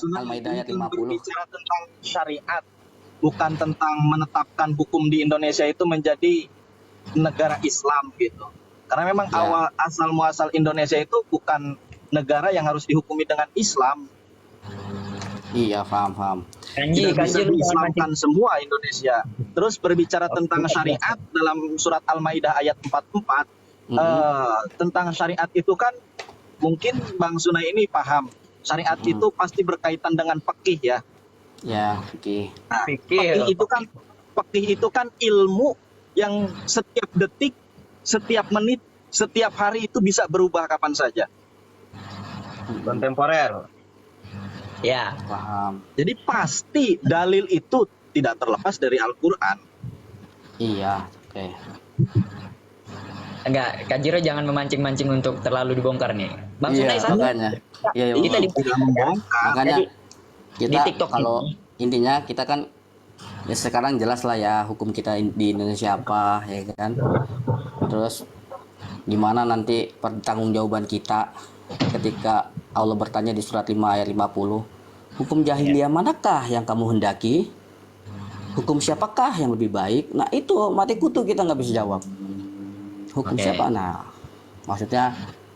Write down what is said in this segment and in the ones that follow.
Al-Maidah ayat 50. Berbicara tentang syariat, bukan tentang menetapkan hukum di Indonesia itu menjadi negara Islam gitu. Karena memang Ya. awal asal muasal Indonesia itu bukan negara yang harus dihukumi dengan Islam. Iya, paham. Tidak bisa diislamkan semua Indonesia. Terus berbicara tentang syariat dalam surat Al-Maidah ayat 44, tentang syariat itu kan mungkin Bang Sunai ini paham. Syariat itu pasti berkaitan dengan fikih ya. Ya, oke. Nah, fikih itu kan ilmu yang setiap detik, setiap menit, setiap hari itu bisa berubah kapan saja. Kontemporer. Ya. Paham. Jadi pasti dalil itu tidak terlepas dari Al-Quran. Iya, oke. Enggak, Kak Jiro jangan memancing-mancing untuk terlalu dibongkar nih. Bang Iya, Sunai sama. makanya. Iya, Kita Bang. Tidak membongkar. Makanya Jadi, kita di TikTok kalau intinya kita kan ya sekarang jelas lah ya hukum kita di Indonesia apa ya kan. Terus gimana nanti pertanggungjawaban kita ketika Allah bertanya di surat 5 ayat 50, hukum jahiliyah manakah yang kamu hendaki? Hukum siapakah yang lebih baik? Nah itu mati kutu kita nggak bisa jawab. Hukum siapa? Nah maksudnya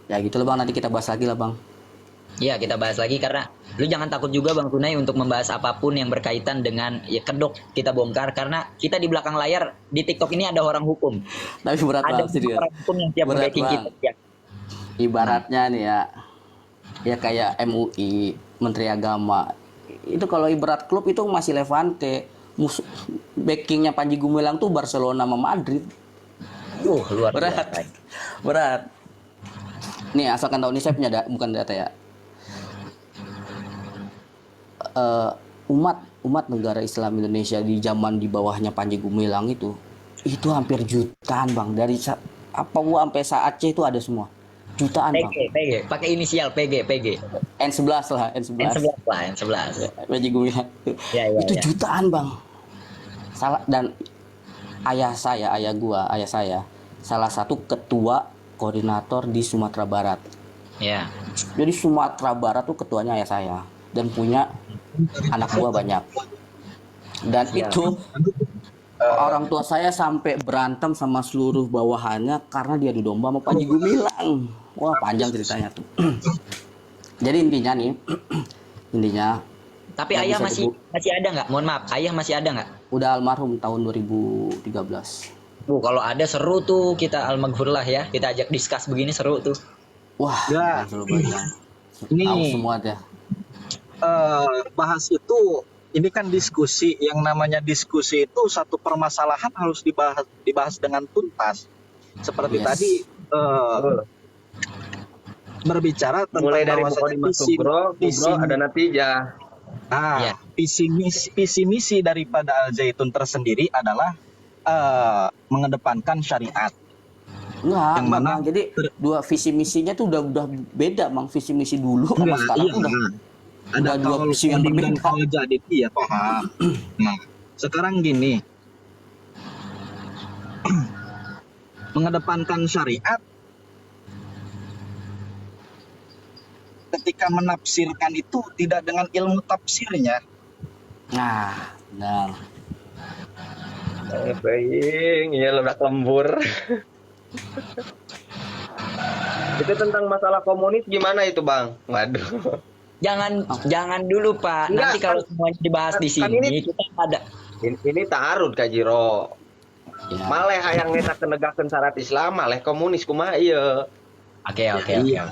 ya gitu loh Bang, nanti kita bahas lagi lah Bang. Iya, kita bahas lagi karena lu jangan takut juga Bang Sunai untuk membahas apapun yang berkaitan dengan ya kedok kita bongkar karena kita di belakang layar di TikTok ini ada orang hukum. Tapi berat Ada banget serius. orang hukum yang tiap Berat backing kita. banget. Ya. Ibaratnya nih ya kayak MUI, Menteri Agama. Itu kalau ibarat klub itu masih Levante. Backingnya Panji Gumilang tuh Barcelona sama Madrid. Luar Berat. biasa. Berat. Nih asalkan tahu, ini saya punya bukan data ya. Umat negara Islam Indonesia di zaman di bawahnya Panji Gumilang itu hampir jutaan Bang, dari Papua sampai Aceh itu ada semua, jutaan Bang. PG, pakai inisial PG. N11 lah, N11 lah, N11. Panji Gumilang itu jutaan Bang. Dan ayah saya salah satu ketua koordinator di Sumatera Barat. Ya. Jadi Sumatera Barat tuh ketuanya ayah saya dan punya anak buah banyak. Dan itu orang tua saya sampai berantem sama seluruh bawahannya karena dia domba sama Panji Gumilang. Wah, panjang ceritanya tuh. Jadi intinya Tapi ayah masih ada nggak? Mohon maaf, ayah masih ada nggak? Udah almarhum tahun 2013. Kalau ada seru tuh kita almaghfurlah ya. Kita ajak diskus begini seru tuh. Wah, Ya. seru banget. Ini Tahu semua deh. bahas itu, ini kan diskusi. Yang namanya diskusi itu satu permasalahan harus dibahas dengan tuntas. Seperti Yes. tadi berbicara tentang Mulai dari bahwasanya Muqaddimah Kubro ada natijah. Ya. visi misi daripada Al-Zaitun tersendiri adalah mengedepankan syariat. Enggak, Yang mana? Bang. Jadi dua visi misinya tuh udah beda Bang. Visi misi dulu sama sekarang Iya, udah ada dua visi yang dan berbeda. kalau jadi iya paham. Nah, sekarang gini, mengedepankan syariat ketika menafsirkan itu tidak dengan ilmu tafsirnya. Nah, benar. Peying, ya ledak lembur. Itu tentang masalah komunis gimana itu Bang? Waduh. Jangan dulu Pak. Enggak, Nanti kalau semuanya dibahas di kan sini ini- kita ada. Ini ta'arud Kak Jiro. Ya. Maleh hayang ngeta kenegakeun syarat Islam, maleh komunis kumaha ieu. Oke. Iya.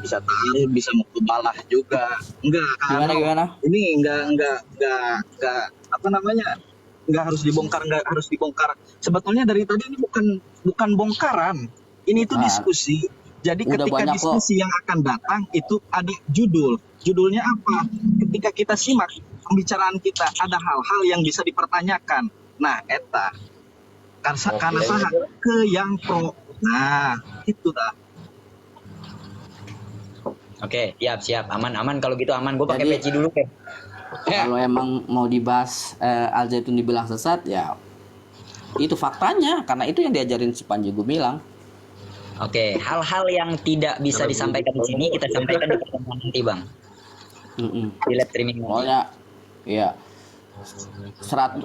Bisa tahu, bisa mukabalah juga. Enggak, Gimana? ini enggak apa namanya? Enggak harus dibongkar. Sebetulnya dari tadi ini bukan bongkaran. Ini itu Nah, diskusi. Jadi udah ketika banyak diskusi yang akan datang itu ada judul. Judulnya apa? Ketika kita simak pembicaraan kita ada hal-hal yang bisa dipertanyakan. Nah, eta karena saha ke yang pro. Nah, itu dah. Oke, siap. Aman kalau gitu aman. Gue pakai Jadi- peci dulu deh. Kalau emang mau dibahas Al-Zaitun dibilang sesat ya itu faktanya, karena itu yang diajarin si Panji Gumilang. Oke, hal-hal yang tidak bisa disampaikan di sini kita sampaikan di pertemuan nanti, Bang. di live streaming nanti. Pokoknya ya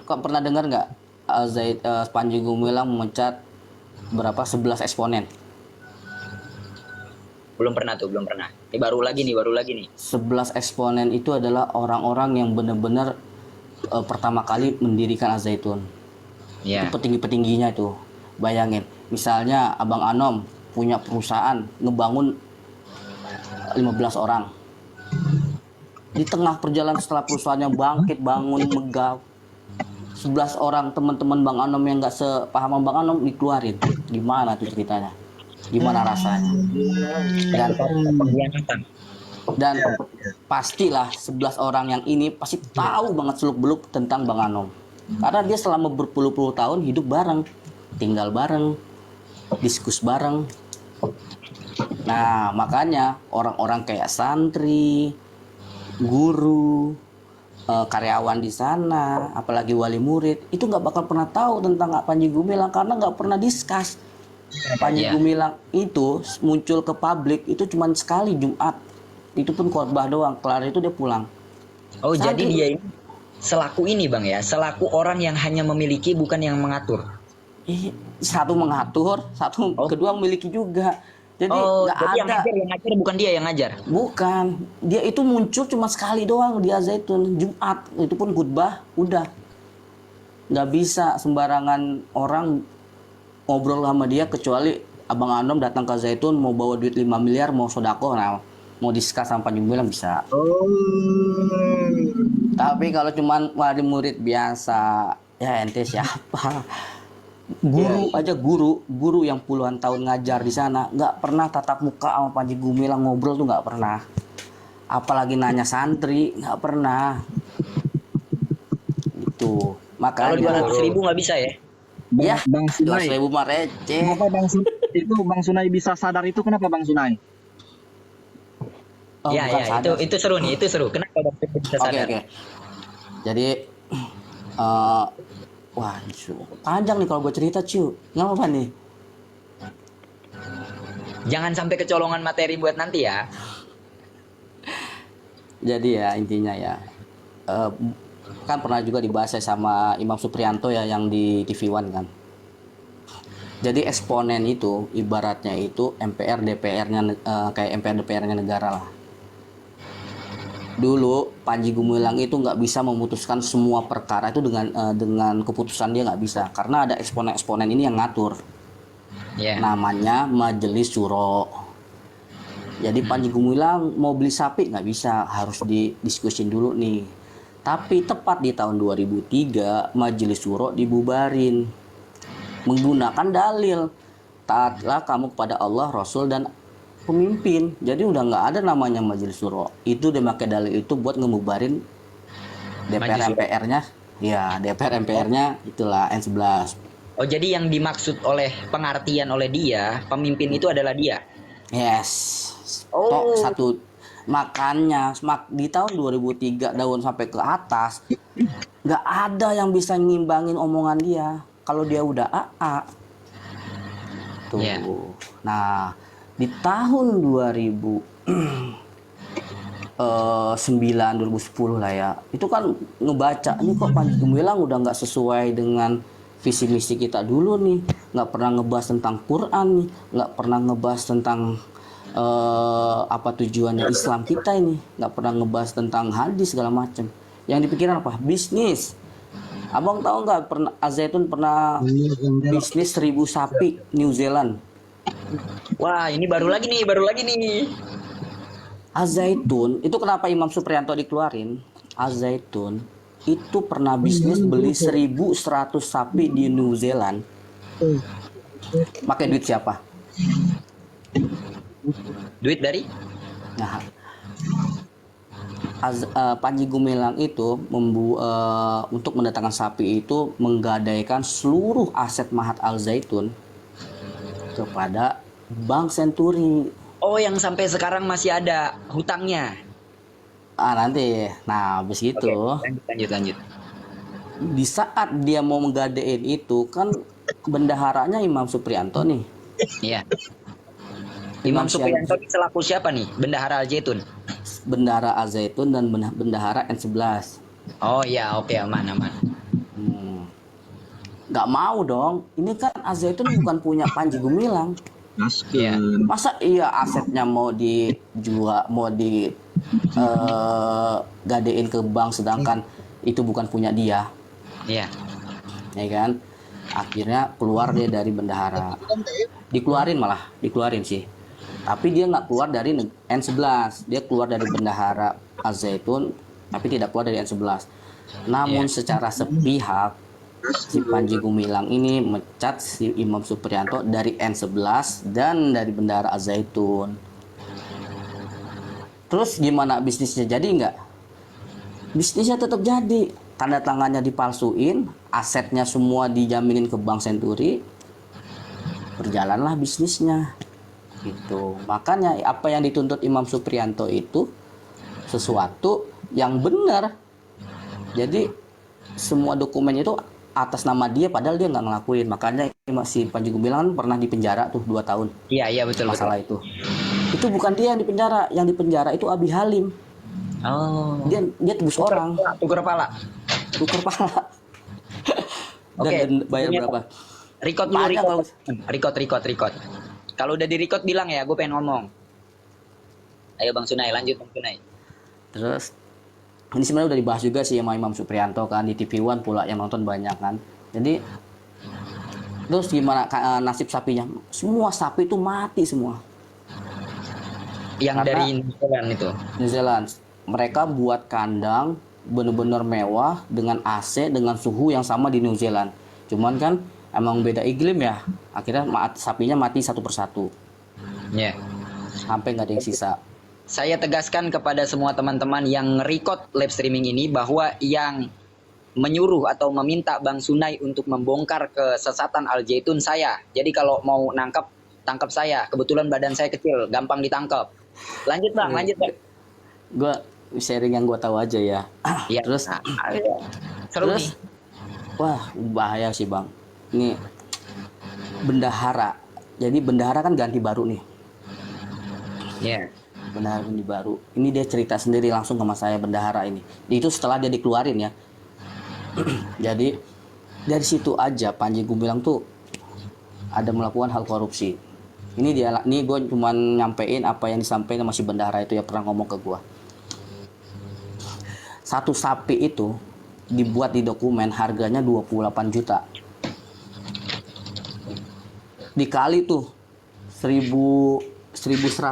kau pernah dengar nggak Panji Gumilang memecat berapa 11 eksponen? Belum pernah tuh, belum pernah. Ini baru lagi nih. 11 eksponen itu adalah orang-orang yang benar-benar pertama kali mendirikan Al Zaitun. Iya. Itu petinggi-petingginya itu. Bayangin, misalnya Abang Anom punya perusahaan ngebangun 15 orang. Di tengah perjalanan setelah perusahaannya bangkit, bangun, megah, 11 orang teman-teman Bang Anom yang nggak sepaham Bang Anom dikeluarin. Gimana tuh ceritanya? Gimana rasanya? Dan pastilah 11 orang yang ini pasti tahu banget seluk-beluk tentang Bang Anom. Karena dia selama berpuluh-puluh tahun hidup bareng, tinggal bareng, diskus bareng. Nah, makanya orang-orang kayak santri, guru, karyawan di sana, apalagi wali murid, itu nggak bakal pernah tahu tentang Panji Gumilang karena nggak pernah diskus. Panji Gumilang itu muncul ke publik itu cuma sekali Jumat, itu pun khotbah doang, kelar itu dia pulang. Oh, Santri. jadi dia ini selaku ini Bang ya, selaku orang yang hanya memiliki bukan yang mengatur. Satu mengatur, satu kedua memiliki juga. Jadi nggak jadi ada. yang ngajar bukan dia yang ngajar. Bukan, dia itu muncul cuma sekali doang di Al Zaitun Jumat, itu pun khutbah udah. Nggak bisa sembarangan orang ngobrol sama dia kecuali Abang Anom datang ke Zaitun mau bawa duit 5 miliar mau sodako, nah mau diskus sama Panji Gumilang bisa. Tapi kalau cuman wali murid biasa, ya ente siapa? Guru aja guru yang puluhan tahun ngajar di sana nggak pernah tatap muka sama Panji Gumilang ngobrol tuh nggak pernah. Apalagi nanya santri nggak pernah. Itu Kalau makanya 200.000 nggak bisa ya? ya Bang Sunai. 200.000 mah receh. Kenapa Bang Sunai bisa sadar itu? Kenapa Bang Sunai? Oh, Iya, bukan sadar. itu seru nih, itu seru. Kenapa Bang Sunai bisa sadar? Oke. Jadi wah, panjang nih kalau gue cerita, cu. Nggak apa-apa nih. Jangan sampai kecolongan materi buat nanti ya. Jadi ya intinya ya, kan pernah juga dibahas sama Imam Supriyanto ya yang di TV One kan. Jadi eksponen itu ibaratnya itu MPR DPR-nya kayak MPR DPR-nya negara lah. Dulu Panji Gumilang itu nggak bisa memutuskan semua perkara itu dengan keputusan dia nggak bisa karena ada eksponen-eksponen ini yang ngatur. Iya. Namanya Majelis Syuro. Jadi Panji Gumilang mau beli sapi nggak bisa, harus didiskusin dulu nih. Tapi tepat di tahun 2003 Majelis Syuro dibubarin menggunakan dalil taatlah kamu kepada Allah, Rasul dan pemimpin. Jadi udah nggak ada namanya Majelis Syuro. Itu dia pakai dalil itu buat ngebubarin DPR MPR-nya. Ya, DPR MPR-nya itulah N11. Oh, jadi yang dimaksud oleh pengertian oleh dia, pemimpin itu adalah dia. Yes. Oh. Tok satu. Makanya di tahun 2003 daun sampai ke atas nggak ada yang bisa ngimbangin omongan dia. Kalau dia udah AA. Tuh. Yeah. Nah, di tahun 2009 2010 lah ya. Itu kan ngebaca ini kok Panji Gumilang udah nggak sesuai dengan visi misi kita dulu nih, nggak pernah ngebahas tentang Quran nih, nggak pernah ngebahas tentang apa tujuannya Islam kita ini, nggak pernah ngebahas tentang hadis segala macam. Yang dipikirkan apa? Bisnis. Abang tahu nggak pernah Al Zaitun pernah bisnis 1000 sapi New Zealand. Wah, ini baru lagi nih. Al Zaitun itu kenapa Imam Supriyanto dikeluarin? Al Zaitun itu pernah bisnis beli 1100 sapi di New Zealand. Pakai duit siapa? Duit dari? Nah, Panji Gumilang itu untuk mendatangkan sapi itu menggadaikan seluruh aset Mahat Al Zaitun kepada Bank Senturi. Oh, yang sampai sekarang masih ada hutangnya. Nanti, nah habis gitu. Oke, lanjut. Di saat dia mau menggadein itu kan bendaharanya Imam Supriyanto nih. Iya. Imam Supriyanto ini selaku siapa nih? Bendahara Al Zaitun. Bendahara Al-Zaitun dan Bendahara N11. Oh iya, oke, aman aman. Nggak mau dong. Ini kan Al-Zaitun bukan punya Panji Gumilang. Iya. Masa iya asetnya mau dijual, mau di gadein ke bank, sedangkan itu bukan punya dia, Iya. ya kan? Akhirnya keluar dia dari bendahara, dikeluarin sih. Tapi dia nggak keluar dari N11, dia keluar dari bendahara Al-Zaitun, tapi tidak keluar dari N11. Namun secara sepihak si Panji Gumilang ini mecat si Imam Supriyanto dari N11 dan dari bendahara Al-Zaitun. Terus gimana bisnisnya, jadi nggak? Bisnisnya tetap jadi, tanda tangannya dipalsuin, asetnya semua dijaminin ke Bank Senturi, berjalanlah bisnisnya gitu. Makanya apa yang dituntut Imam Supriyanto itu sesuatu yang benar. Jadi semua dokumen itu atas nama dia, padahal dia nggak ngelakuin. Makanya si Panji Gumilang pernah dipenjara tuh 2 tahun. Iya betul Masalah betul. itu bukan dia yang dipenjara, itu Abi Halim. Oh. Dia tebus orang, Tuker kepala. tuker pala. Oke. Dan bayar Ini berapa? Record dulu, Banyak record. Kalau udah di record bilang ya, gue pengen ngomong. Ayo Bang Sunai, lanjut Bang Sunai. Terus ini sebenarnya udah dibahas juga sih sama Imam Supriyanto kan, di TV One pula yang nonton banyak kan. Jadi terus gimana nasib sapinya? Semua sapi itu mati semua. Yang Karena- dari New Zealand itu. New Zealand, mereka buat kandang bener-bener mewah dengan AC dengan suhu yang sama di New Zealand. Cuman kan emang beda iklim ya. Akhirnya sapinya mati satu persatu. Ya. Sampai nggak ada yang sisa. Saya tegaskan kepada semua teman-teman yang record live streaming ini bahwa yang menyuruh atau meminta Bang Sunai untuk membongkar kesesatan Al-Zaitun saya. Jadi kalau mau tangkap saya. Kebetulan badan saya kecil, gampang ditangkap. Lanjut Bang, lanjut Bang. Gue sharing yang gue tahu aja ya. Iya. Terus Seru terus nih. wah bahaya sih bang. Ini bendahara. Jadi bendahara kan ganti baru nih. Iya. Bendahara ganti baru. Ini dia cerita sendiri langsung sama saya bendahara ini. Itu setelah dia dikeluarin ya. Jadi dari situ aja Panji Gumilang tuh ada melakukan hal korupsi. Ini gue cuma nyampein apa yang disampaikan sama si bendahara itu, ya pernah ngomong ke gue. Satu sapi itu dibuat di dokumen harganya 28 juta. Dikali tuh 1.100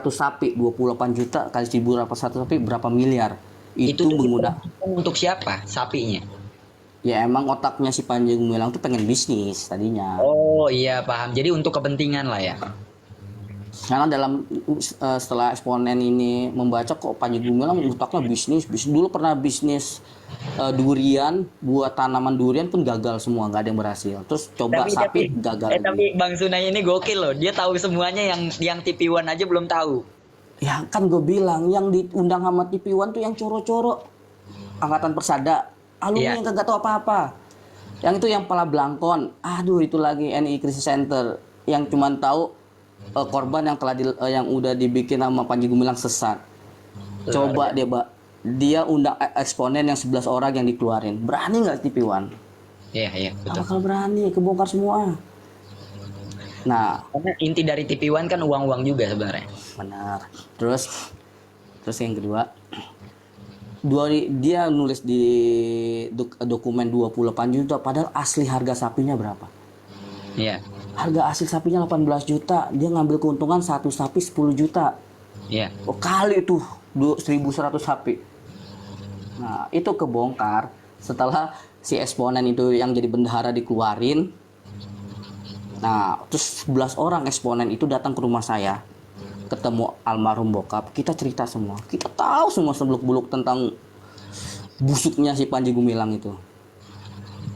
sapi, 28 juta kali 1.100 sapi berapa miliar? Itu menggunakan untuk siapa sapinya? ya emang otaknya si Panji Gumilang tuh pengen bisnis tadinya. Oh iya paham. Jadi untuk kepentingan lah ya. Karena setelah eksponen ini membaca kok Panji Gumilang otaknya bisnis. Dulu pernah bisnis durian, buat tanaman durian pun gagal semua, nggak ada yang berhasil. Terus coba sapi gagal. Tapi Bang Sunai ini gokil loh. Dia tahu semuanya yang TV One aja belum tahu. Ya kan gue bilang yang diundang sama TV One tuh yang coro-coro angkatan Persada. Alumni yang kagak tahu apa-apa. Yang itu yang pala belangkon. Aduh itu lagi NI Crisis Center yang cuman tahu korban yang yang udah dibikin sama Panji Gumilang sesat. Coba dia undang eksponen yang 11 orang yang dikeluarin. Berani nggak TV One? Iya betul. Bakal berani, kebongkar semua. Nah, Karena inti dari TV One kan uang-uang juga sebenarnya. benar. Terus yang kedua, dia nulis di dokumen 28 juta, padahal asli harga sapinya berapa? Iya. Harga asli sapinya 18 juta, dia ngambil keuntungan satu sapi 10 juta. Iya. Oh, kali tuh 1.100 sapi. Nah, itu kebongkar setelah si eksponen itu yang jadi bendahara dikeluarin. Nah, terus 11 orang eksponen itu datang ke rumah saya. Ketemu almarhum bokap, kita cerita semua. Kita tahu semua seluk-beluk tentang busuknya si Panji Gumilang itu.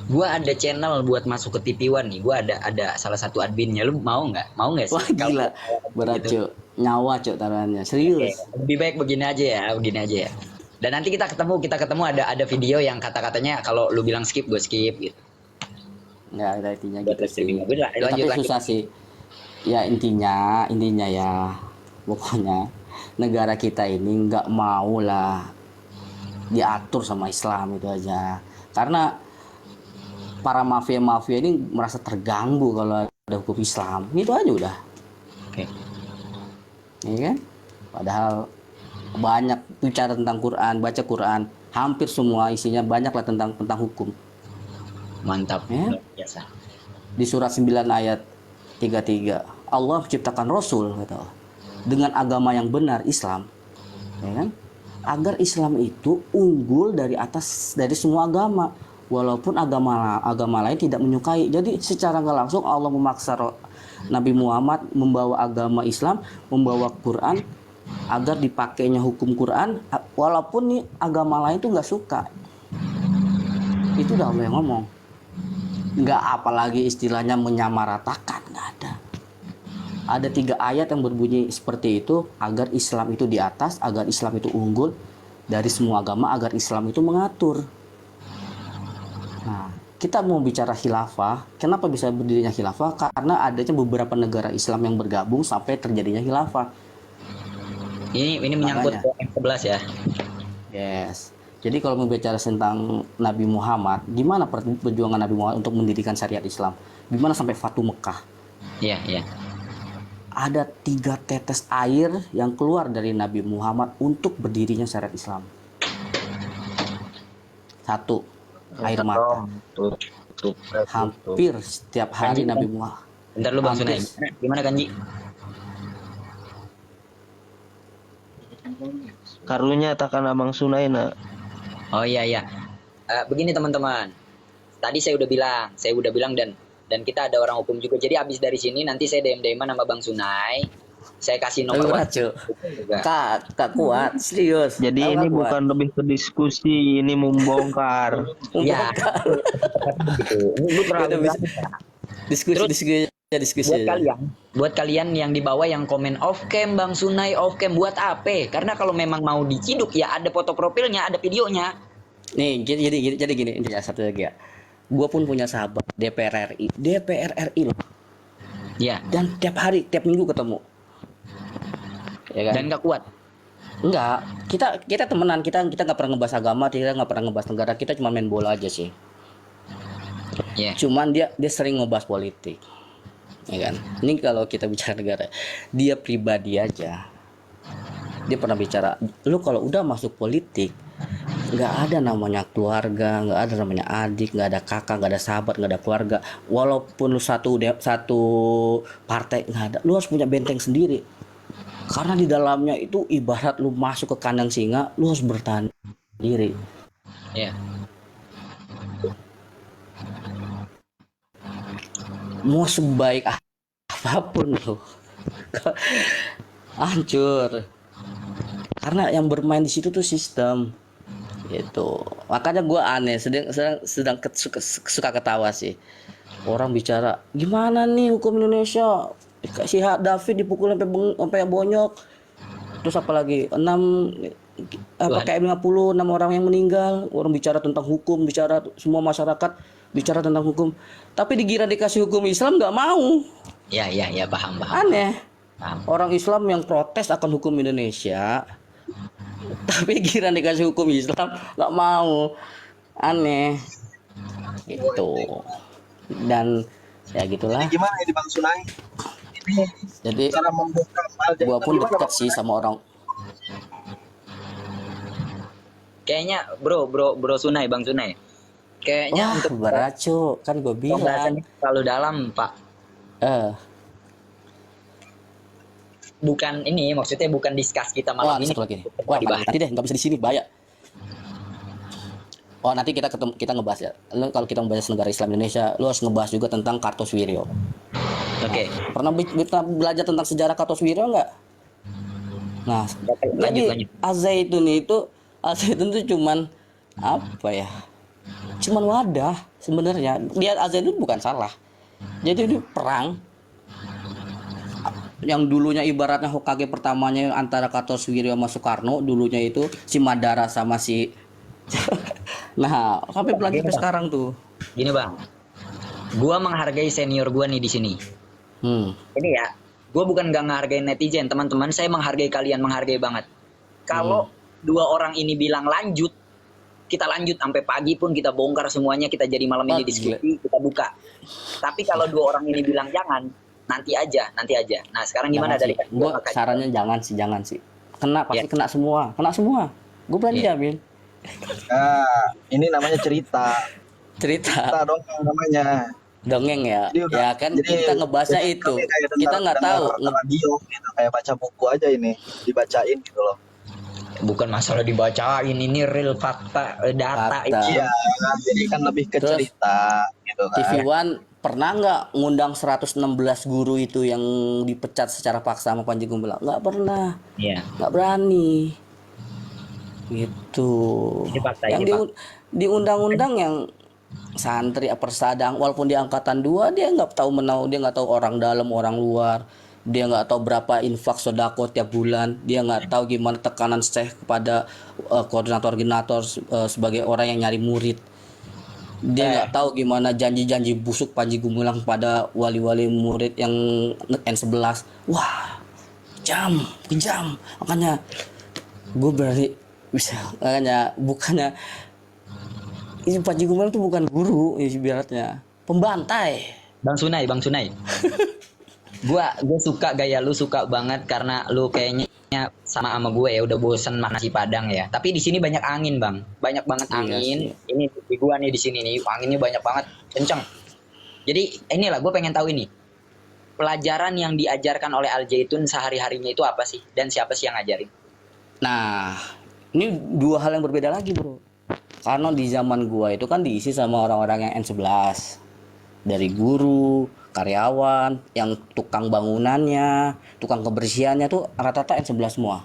Gua ada channel buat masuk ke TV One nih. Gua ada salah satu adminnya. Lu mau nggak? Mau nggak sih? Wah, gila. Berat, Gitu. Cuk. Nyawa, Cuk, taruhannya. Serius. Oke, lebih baik begini aja ya. Dan nanti kita ketemu ada video yang kata-katanya kalau lu bilang skip gue skip gitu. Nggak ada intinya Buat gitu live streaming. sih. Udah, Ya, lanjut. tapi susah sih. Ya intinya ya pokoknya negara kita ini nggak mau lah diatur sama Islam itu aja. Karena para mafia-mafia ini merasa terganggu kalau ada hukum Islam. Itu aja udah. Oke. Iya kan? Padahal banyak bicara tentang Quran, baca Quran, hampir semua isinya banyak lah tentang hukum. Mantap. Ya. Luar biasa. Di surat 9 ayat 33, Allah menciptakan Rasul gitu, dengan agama yang benar, Islam, ya kan? Agar Islam itu unggul dari semua agama, walaupun agama lain tidak menyukai. Jadi secara nggak langsung Allah memaksa Nabi Muhammad membawa agama Islam, membawa Quran, agar dipakainya hukum Quran, walaupun nih agama lain tuh nggak suka. Itu udah Allah yang ngomong. Nggak apalagi istilahnya menyamaratakan, nggak ada. Ada 3 ayat yang berbunyi seperti itu, agar Islam itu di atas, agar Islam itu unggul dari semua agama, agar Islam itu mengatur. Nah, kita mau bicara khilafah, kenapa bisa berdirinya khilafah? Karena adanya beberapa negara Islam yang bergabung sampai terjadinya khilafah. Ini menyangkut Makanya. yang 11 ya. Yes. Jadi kalau mau bicara tentang Nabi Muhammad, gimana perjuangan Nabi Muhammad untuk mendirikan syariat Islam? Gimana sampai Fatu Mekah? Iya, iya. Ada 3 tetes air yang keluar dari Nabi Muhammad untuk berdirinya syariat Islam. 1, air mata. Hampir setiap hari Nabi Muhammad. Bentar lu Bang Hampir. Sunai. Gimana Kanji? Karunya takkan Abang Sunaina. Oh iya iya. Begini teman-teman. Tadi saya udah bilang dan kita ada orang hukum juga. Jadi abis dari sini nanti saya DM-an sama Bang Sunai. Saya kasih nomor WhatsApp. Kak kuat, serius. Jadi Kak ini kuat. bukan lebih ke diskusi, ini membongkar. Ya. Gitu. Ini terlalu Udah, diskusi buat kalian yang di bawah yang komen off cam Bang Sunai off cam buat apa? Karena kalau memang mau diciduk ya ada foto profilnya, ada videonya. Nih, jadi gini, ini ya satu lagi ya. Gua pun punya sahabat DPR RI loh. Ya. Dan tiap minggu ketemu. Ya kan? Dan nggak kuat. Enggak, kita temenan, kita nggak pernah ngebahas agama, kita nggak pernah ngebahas negara, kita cuma main bola aja sih. Ya. Cuman dia sering ngebahas politik, ya kan? Ini kalau kita bicara negara, dia pribadi aja, dia pernah bicara, lu kalau udah masuk politik, nggak ada namanya keluarga, nggak ada namanya adik, nggak ada kakak, nggak ada sahabat, nggak ada keluarga. Walaupun lu satu partai, nggak ada, lu harus punya benteng sendiri. Karena di dalamnya itu ibarat lu masuk ke kandang singa, lu harus bertahan diri. Ya. Mau sebaik apapun lo hancur, karena yang bermain di situ tuh sistem gitu. Makanya gue aneh, sedang suka ketawa sih orang bicara gimana nih hukum Indonesia, si David dipukul sampai bonyok, terus apalagi 6 kayak 56 orang yang meninggal, orang bicara tentang hukum, bicara semua masyarakat bicara tentang hukum, tapi dikasih hukum Islam nggak mau. Ya paham. Aneh. Paham. Orang Islam yang protes akan hukum Indonesia, tapi dikasih hukum Islam nggak mau. Aneh. Gitu. Dan ya gitulah. Jadi gimana ini Bang Sunai? Ini Jadi cara membongkar Al-Jaitun gua pun gimana, dekat Bang? sih sama orang. Kayaknya bro Sunai, Bang Sunai. Kayaknya Wah, untuk berat Cuk. Kan gue bilang. pembahasannya terlalu dalam, Pak. Bukan ini, maksudnya bukan discuss kita Wah, malam ini. satu lagi nih. Wah, nanti deh, nggak bisa di sini, bahaya. Oh, nanti kita ngebahas ya. Lu kalau kita membahas negara Islam Indonesia, lu harus ngebahas juga tentang Kartosuwiryo. Oke. Pernah belajar tentang sejarah Kartosuwiryo nggak? Nah, jadi Al-Zaitun itu cuman apa ya? Cuman wadah sebenarnya. Dia Al-Zaitun bukan salah. Jadi ini perang yang dulunya ibaratnya Hokage pertamanya antara Kartosuwiryo sama Soekarno, dulunya itu si Madara sama si nah, sampai berlanjut ke sekarang tuh. Gini Bang, gua menghargai senior gua nih di sini. Ini ya, gue bukan gak ngehargain netizen, teman-teman, saya menghargai kalian, menghargai banget. Kalau dua orang ini bilang lanjut, kita lanjut sampai pagi pun kita bongkar semuanya, kita jadi malam ini diskusi, kita buka. Tapi kalau dua orang ini bilang jangan, nanti aja. Nah sekarang gimana dari gue sarannya jangan sih. Kena pasti kena semua. Gue berani jamin. Nah, ini namanya cerita dong namanya. Dongeng ya. Jadi Ya kan kita ngebahasnya jadi itu. kami kayak Kita nggak tahu. radio gitu, kayak baca buku aja ini, dibacain gitu loh. bukan masalah dibacain, ini real fakta, data. Iya, jadi kan lebih ke Terus, cerita gitu kan. TV One pernah nggak ngundang 116 guru itu yang dipecat secara paksa sama Panji Gumilang? Nggak pernah. Iya. Nggak berani. Gitu. Ini fakta, Yang ini di undang-undang yang santri persadang, walaupun di angkatan 2 dia nggak tahu dia nggak tahu orang dalam orang luar, dia nggak tahu berapa infak sodako tiap bulan, dia nggak tahu gimana tekanan syekh kepada koordinator sebagai orang yang nyari murid, dia nggak tahu gimana janji-janji busuk Panji Gumilang pada wali-wali murid yang N11. Wah, kejam, makanya gue berani bisa, makanya bukannya ini Panji Gumilang tuh bukan guru, ibaratnya pembantai. Bang Sunai. Gua suka gaya lu, suka banget karena lu kayaknya sama gue ya, udah bosen makan nasi Padang ya. Tapi di sini banyak angin, Bang. Banyak banget angin. Iya. Ini di gua nih di sini nih, anginnya banyak banget, kenceng. Jadi inilah gue pengen tahu ini. Pelajaran yang diajarkan oleh Al Zaitun sehari-harinya itu apa sih? Dan siapa sih yang ngajarin? Nah, ini dua hal yang berbeda lagi, Bro. Karena di zaman gua itu kan diisi sama orang-orang yang N11. Dari guru, karyawan, yang tukang bangunannya, tukang kebersihannya tuh rata-rata N11 semua.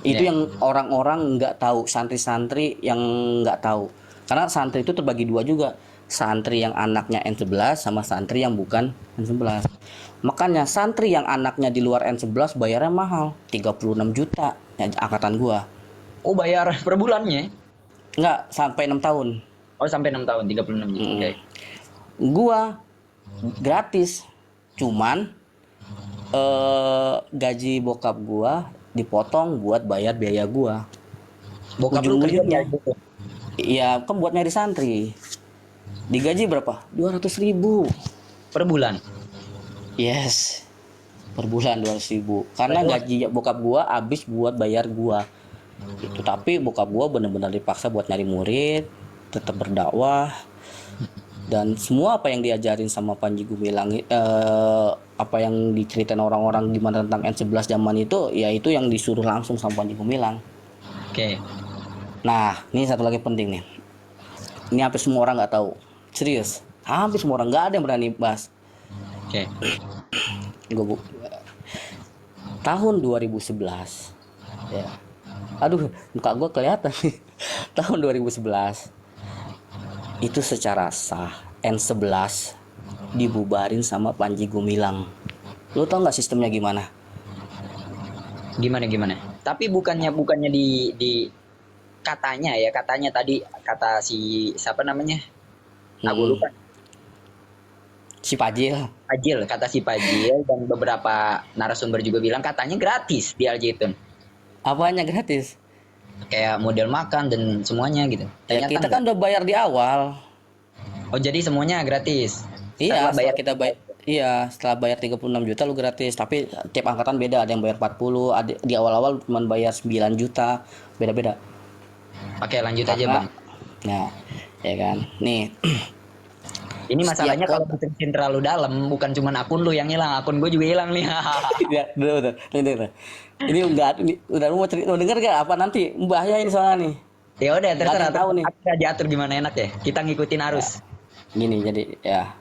Itu yang orang-orang nggak tahu, santri-santri yang nggak tahu. Karena santri itu terbagi dua juga. Santri yang anaknya N11 sama santri yang bukan N11. Makanya santri yang anaknya di luar N11 bayarnya mahal, 36 juta ya, angkatan gua. Oh, bayar per bulannya? Enggak, sampai 6 tahun. Oh, sampai 6 tahun, 36 juta. Oke. Gua gratis. Cuman gaji bokap gua dipotong buat bayar biaya gua. Bokap lu kerja Ujung-ujungnya. gitu. Iya, kan buat nyari santri. Digaji berapa? 200.000 Per bulan. Yes. Per bulan 200.000. Karena gaji bokap gua habis buat bayar gua. Itu, tapi bokap gua benar-benar dipaksa buat nyari murid, tetap berdakwah. Dan semua apa yang diajarin sama Panji Gumilang, apa yang diceritain orang-orang gimana tentang N11 zaman itu, ya itu yang disuruh langsung sama Panji Gumilang. Oke. Nah, ini satu lagi penting nih. Ini hampir semua orang nggak tahu. Serius, hampir semua orang, nggak ada yang berani bahas. Oke. Tahun 2011, ya. Aduh, muka gue kelihatan nih. Tahun 2011 itu secara sah N11 dibubarin sama Panji Gumilang. Lu tau nggak sistemnya gimana? Gimana? Tapi bukannya di katanya tadi kata si siapa namanya? Aku lupa. Si Pajil. Kata si Pajil dan beberapa narasumber juga bilang katanya gratis di Al Zaitun. Apanya gratis? Kayak model makan dan semuanya gitu. Ya, kita kan udah bayar di awal. Oh, jadi semuanya gratis. Iya, Setelah setelah bayar 36 juta lu gratis. Tapi tiap angkatan beda, ada yang bayar 40, ada di awal-awal cuma bayar 9 juta, beda-beda. Oke, lanjut aja, Bang. Nah, ya kan. Nih. Ini masalahnya kalau diterusin terlalu dalam, bukan cuma akun lu yang hilang, akun gue juga hilang nih. Ya, betul. Ini enggak, ini udah mau cerita, mau denger gak apa nanti? Bahaya ini soalnya nih. Ya udah, terserah tahu nih. Kita atur gimana enak ya. Kita ngikutin arus. Gini, jadi ya.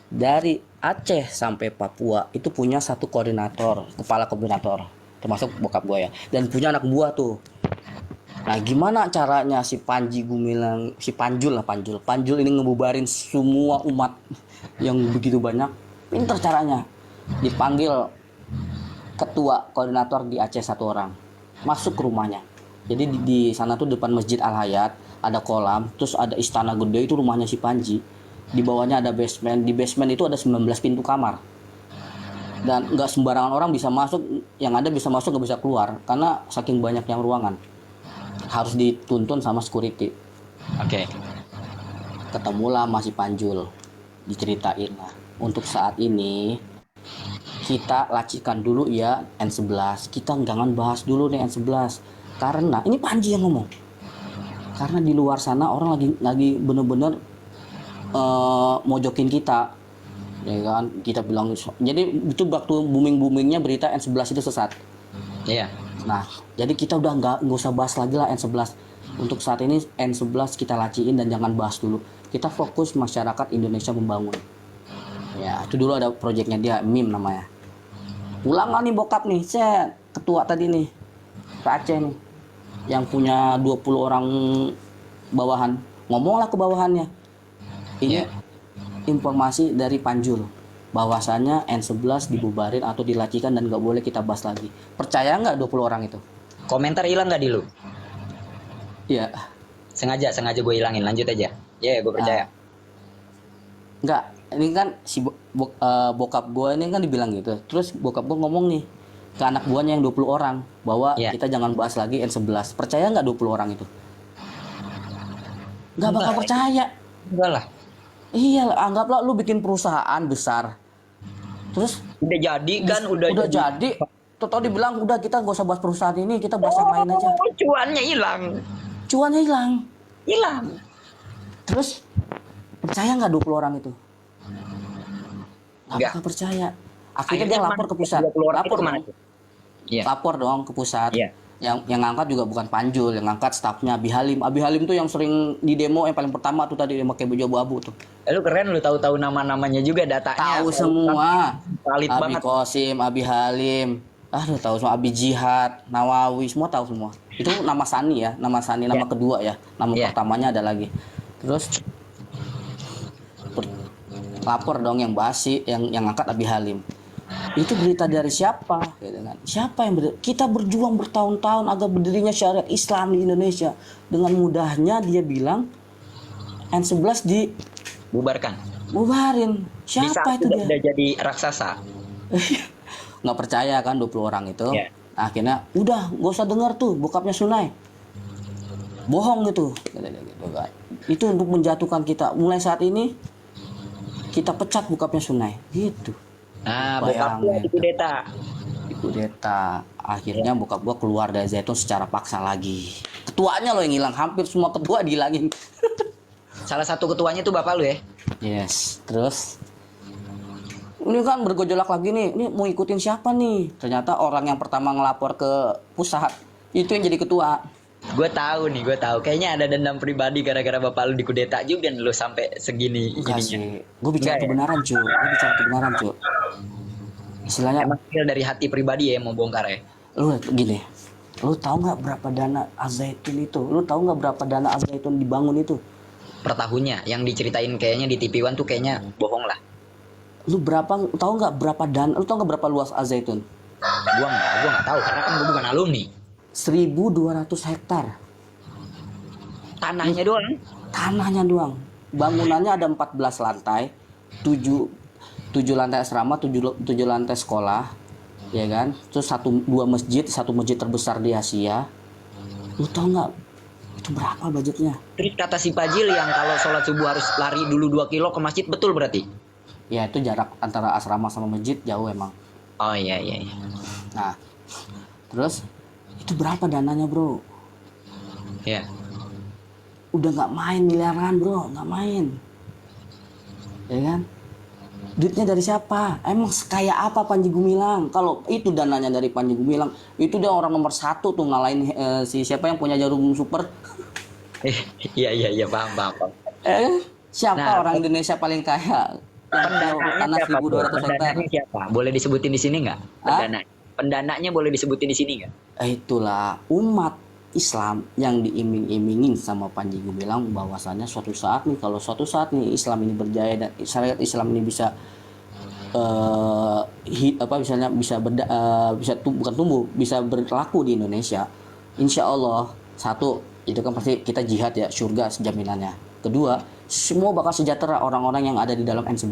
Dari Aceh sampai Papua itu punya satu koordinator, kepala koordinator, termasuk bokap gue ya. Dan punya anak buah tuh. Nah, gimana caranya si Panji Gumilang, si Panjul ini ngebubarin semua umat yang begitu banyak? Pinter caranya. Dipanggil ketua koordinator di Aceh satu orang, masuk ke rumahnya. Jadi di sana tuh depan Masjid Al Hayat ada kolam, terus ada istana gede, itu rumahnya si Panji. Di bawahnya ada basement, di basement itu ada 19 pintu kamar. dan nggak sembarangan orang bisa masuk, yang ada bisa masuk nggak bisa keluar karena saking banyaknya ruangan, harus dituntun sama security. Oke. Ketemulah masih Panjul, diceritain lah, untuk saat ini kita lacikan dulu ya N11, kita jangan bahas dulu nih N11 karena ini Panji yang ngomong, karena di luar sana orang lagi bener-bener mojokin kita, ya kan. Kita bilang, jadi itu waktu boomingnya berita N11 itu sesat. Iya. Nah, jadi kita udah nggak usah bahas lagi lah N11. Untuk saat ini N11 kita laciin dan jangan bahas dulu. Kita fokus masyarakat Indonesia membangun. Ya, itu dulu ada proyeknya dia, MIM namanya. Ulangan nih bokap nih, saya ketua tadi nih, Pak Aceh nih, yang punya 20 orang bawahan. Ngomonglah ke bawahannya. Ini informasi dari Panjul, bahwasannya N11 dibubarin atau dilacikan dan nggak boleh kita bahas lagi. Percaya nggak 20 orang itu? Komentar hilang nggak di lu? Iya. Sengaja gue hilangin. Lanjut aja. Ya, gue percaya. Nggak, ini kan si bokap gue ini kan dibilang gitu. Terus bokap gue ngomong nih ke anak buahnya yang 20 orang bahwa kita jangan bahas lagi N11. Percaya nggak 20 orang itu? Nggak bakal percaya. Enggak lah. Iya, anggaplah lu bikin perusahaan besar. Terus Udah jadi kan, udah jadi. Tau dibilang udah kita nggak usah bahas perusahaan ini, kita bahas yang lain aja. Cuannya hilang. Cuannya hilang. Hilang. Terus percaya nggak 20 orang itu? Nggak bakal percaya. Akhirnya dia lapor ke pusat. Lapor kemana? Iya. Lapor dong ke pusat. Iya. Yang ngangkat juga bukan Panjul, yang ngangkat stafnya Abi Halim. Abi Halim tuh yang sering di demo yang paling pertama tuh tadi, yang pakai baju abu-abu tuh. Lu keren, lu tahu nama-namanya juga, datanya. Tahu semua. Valid Abi banget. Kosim, Abi Halim. Aduh, tahu semua. Abi Jihad, Nawawi, semua tahu semua. Itu nama Sani ya, nama Sani, nama kedua ya. Nama pertamanya ada lagi. Terus lapor dong yang basi, yang ngangkat Abi Halim. Itu berita dari siapa? Gitu kan. Siapa yang kita berjuang bertahun-tahun agar berdirinya syariat Islam di Indonesia. Dengan mudahnya dia bilang N11 bubarin. Siapa itu dia? Udah jadi raksasa. Nggak percaya kan 20 orang itu. Nah, akhirnya udah gak usah dengar tuh bokapnya Sunai. Bohong gitu. Itu untuk menjatuhkan kita. Mulai saat ini kita pecat bokapnya Sunai. Gitu. Nah, bokap gua dikudeta. Akhirnya bokap gua keluar dari Zaitun secara paksa lagi. Ketuanya loh yang hilang, hampir semua ketua dihilangin. Salah satu ketuanya tuh bapak lu ya? Yes. Terus ini kan bergejolak lagi nih. Ini mau ikutin siapa nih? Ternyata orang yang pertama ngelapor ke pusat itu yang jadi ketua. Gue tahu. Kayaknya ada dendam pribadi gara-gara bapak lu dikudeta juga dan lu sampai segini Enggak ininya. sih. Gue bicara kebenaran, cuy. Istilahnya Emang dari hati pribadi ya mau bongkar ya? lu gini. Lu tahu nggak berapa dana Al-Zaitun itu? Lu tahu nggak berapa dana Al-Zaitun dibangun itu? Per tahunnya yang diceritain kayaknya di TV One tuh kayaknya bohong lah. Lu tahu nggak berapa dana? Lu tahu nggak berapa luas Al-Zaitun? Gua nggak tahu karena kan gua bukan alumni. 1.200 hektar. Tanahnya doang. Bangunannya ada 14 lantai, 7 lantai asrama, 7 lantai sekolah, ya kan? Terus 1-2 masjid, satu masjid terbesar di Asia. Lu tau nggak itu berapa budgetnya? Terus kata si Pajil yang kalau sholat subuh harus lari dulu 2 kilo ke masjid, betul berarti? Ya itu jarak antara asrama sama masjid jauh emang. Oh iya. Nah, terus itu berapa dananya bro? Iya. Udah nggak main miliaran bro, nggak main, ya kan? Duitnya dari siapa? Emang sekaya apa Panji Gumilang? Kalau itu dananya dari Panji Gumilang, itu dia orang nomor 1 tuh ngalahin si siapa yang punya jarum super. Iya paham. Siapa orang Indonesia paling kaya? Tanah 1.200 hektar. Siapa? Boleh disebutin di sini nggak? Pendananya boleh disebutin di sini nggak? Itulah umat Islam yang diiming-imingin sama Panji Gumilang bahwasannya suatu saat nih Islam ini berjaya dan syariat Islam ini bisa bisa berlaku di Indonesia. Insya Allah, satu itu kan pasti kita jihad ya, surga sejaminannya. Kedua, semua bakal sejahtera orang-orang yang ada di dalam N11.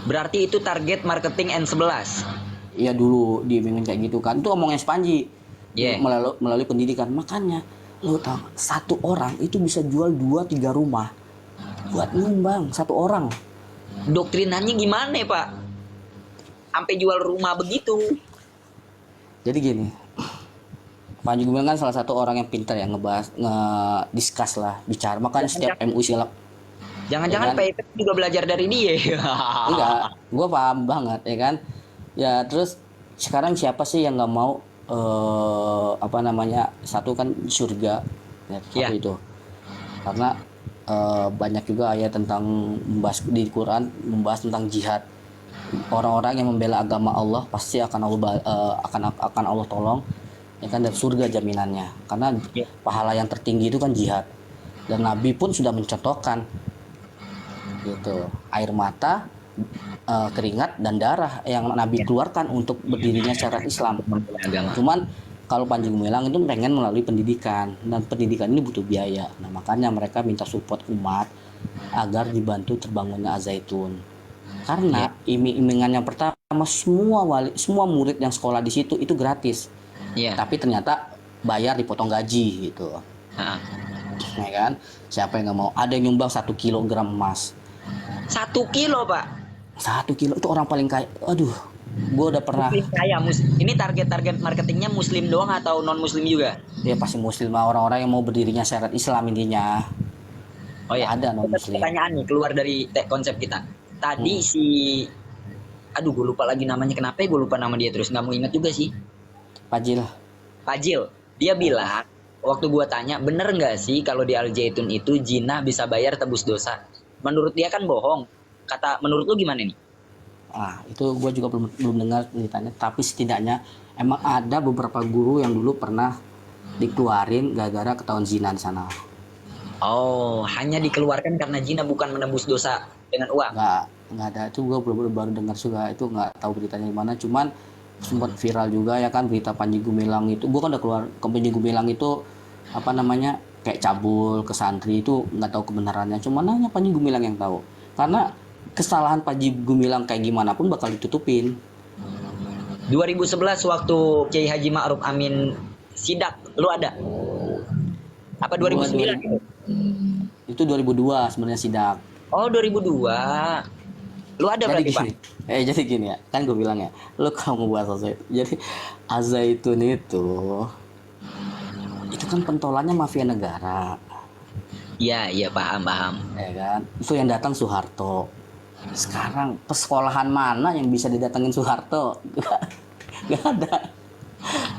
Berarti itu target marketing N11. Iya dulu diimingin kayak gitu kan. Itu omongnya Panji. Iya. Melalui pendidikan. Makanya lo tau satu orang itu bisa jual 2-3 rumah buat nyumbang satu orang. Doktrinannya gimana ya, Pak? Sampai jual rumah begitu. Jadi gini, Panji Gumilang kan salah satu orang yang pintar ya ngediskus lah, bicara. Makanya setiap MU silap. Jangan-jangan Ya kan? PIP juga belajar dari dia. Enggak, gue paham banget ya kan. Ya terus sekarang siapa sih yang nggak mau apa namanya, satu kan surga ya, satu Iya. itu. Karena banyak juga ayat tentang membahas di Quran, membahas tentang jihad. Orang-orang yang membela agama Allah pasti akan akan Allah tolong ya kan, dan surga jaminannya. Karena Iya. pahala yang tertinggi itu kan jihad. Dan Nabi pun sudah mencontohkan gitu, air mata, keringat dan darah yang Nabi keluarkan untuk berdirinya syariat Islam. Agama. Cuman kalau Panji Gumilang itu pengen melalui pendidikan, dan pendidikan ini butuh biaya. Nah makanya mereka minta support umat agar dibantu terbangunnya Al-Zaitun. Karena iming-imingan yang pertama, semua murid yang sekolah di situ itu gratis. Iya. Tapi ternyata bayar dipotong gaji gitu. Heeh. Ya kan? Siapa yang nggak mau? Ada yang nyumbang 1 kilogram emas. 1 kilo, Pak. 1 kilo itu orang paling kaya. Aduh, gue udah pernah. Muslim kaya. Ini target marketingnya muslim doang atau non muslim juga? Ya pasti muslim lah, orang-orang yang mau berdirinya syariat Islam intinya. Oh ya. Ada non muslim. Pertanyaan nih keluar dari konsep kita. Tadi si aduh gue lupa lagi namanya, kenapa ya gue lupa nama dia terus, nggak mau ingat juga sih. Pajil. Fajil, dia bilang waktu gua tanya bener nggak sih kalau di Al Zaitun itu jinah bisa bayar tebus dosa, menurut dia kan bohong. Menurut lu gimana nih? Ah, itu gue juga belum dengar ceritanya. Tapi setidaknya emang ada beberapa guru yang dulu pernah dikeluarin gara-gara ketahuan zina di sana. Oh, hanya dikeluarkan karena jinah, bukan menebus dosa dengan uang. Nggak ada, itu gue baru dengar juga, itu nggak tahu beritanya di mana. Cuman sempat viral juga ya kan berita Panji Gumilang itu. Gue kan udah keluar ke Panji Gumilang itu apa namanya, kayak cabul ke santri, itu nggak tahu kebenarannya. Cuman hanya Panji Gumilang yang tahu. Karena kesalahan Panji Gumilang kayak gimana pun bakal ditutupin. 2011 waktu Kiai Haji Ma'ruf Amin sidak, lu ada? Apa 2009 gitu? Itu 2002 sebenarnya sidak. Oh, 2002. Lu ada Jadi berarti, Pak? gini, jadi gini ya, kan gue bilang ya, lu kalau mau bahas Al-Zaitun, jadi Al-Zaitun itu kan pentolannya mafia negara, Iya, paham. ya kan? Itu yang datang Soeharto. Sekarang pesekolahan mana yang bisa didatengin Soeharto? Gak ada,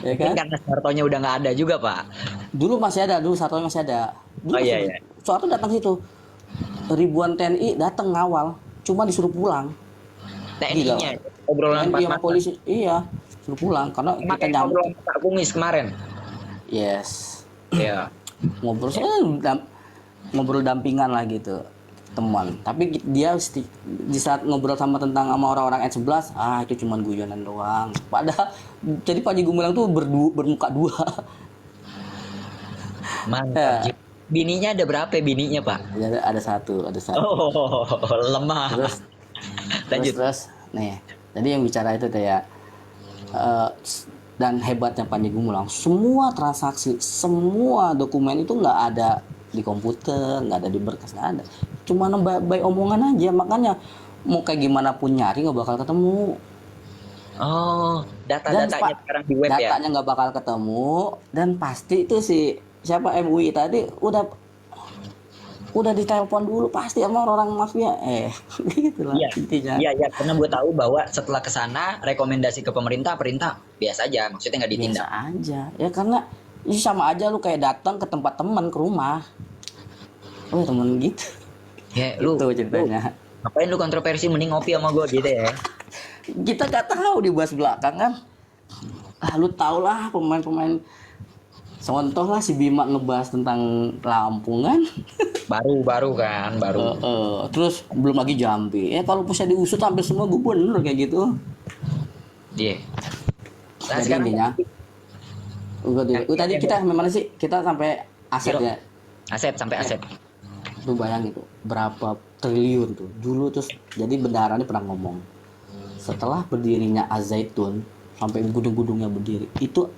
ya Mungkin kan? karena Soehartonya udah nggak ada juga, Pak. Dulu masih ada, dulu Soeharto masih ada. Dulu Oh, iya. Soeharto datang situ, ribuan TNI datang ngawal, cuma disuruh pulang. TNI-nya obrolan TNI pas sama polisi, iya, suruh pulang karena kita Makanya nyambut. obrolan Pak Kumis kemarin. Yes, Iya. ngobrol dampingan lah gitu, teman. Tapi dia di saat ngobrol sama orang-orang N11, itu cuman guyonan doang. Padahal jadi Panji Gumilang tuh bermuka dua. Mantap. Ya. Bininya ada berapa bininya, Pak? Ada satu. Oh, lemah. Terus Lanjut. terus nih. Jadi yang bicara itu tuh ya, dan hebatnya Panji Gumilang, semua transaksi, semua dokumen itu nggak ada di komputer, nggak ada di berkas, nggak ada. Cuma by omongan aja. Makanya mau kayak gimana pun nyari nggak bakal ketemu. Oh, data-datanya sekarang di web ya. Datanya nggak bakal ketemu, dan pasti itu si siapa MUI tadi udah ditelepon dulu pasti sama orang mafia, gitulah Iya. intinya. Iya, karena gue tahu bahwa setelah ke sana rekomendasi ke pemerintah biasa aja, maksudnya nggak ditindak. Biasa aja ya, karena ini sama aja lu kayak datang ke tempat teman, ke rumah, temen gitu. Ya, lu Itu ceritanya. ngapain lu kontroversi, mending ngopi sama gue gitu ya. Kita gak tahu dibahas belakang kan. Lu tau lah pemain-pemain. Contoh lah si Bima ngebahas tentang Lampung kan. Baru kan. Terus belum lagi Jambi. Kalau bisa diusut hampir semua gubernur kayak gitu. Iya. Nah, Jadi sekarang intinya tadi kita memang sih, kita sampai aset ya. aset sampai aset. Lu bayangin tuh berapa triliun tuh dulu. Terus jadi bendahara ini pernah ngomong, setelah berdirinya Al-Zaitun sampai gedung-gedungnya berdiri, itu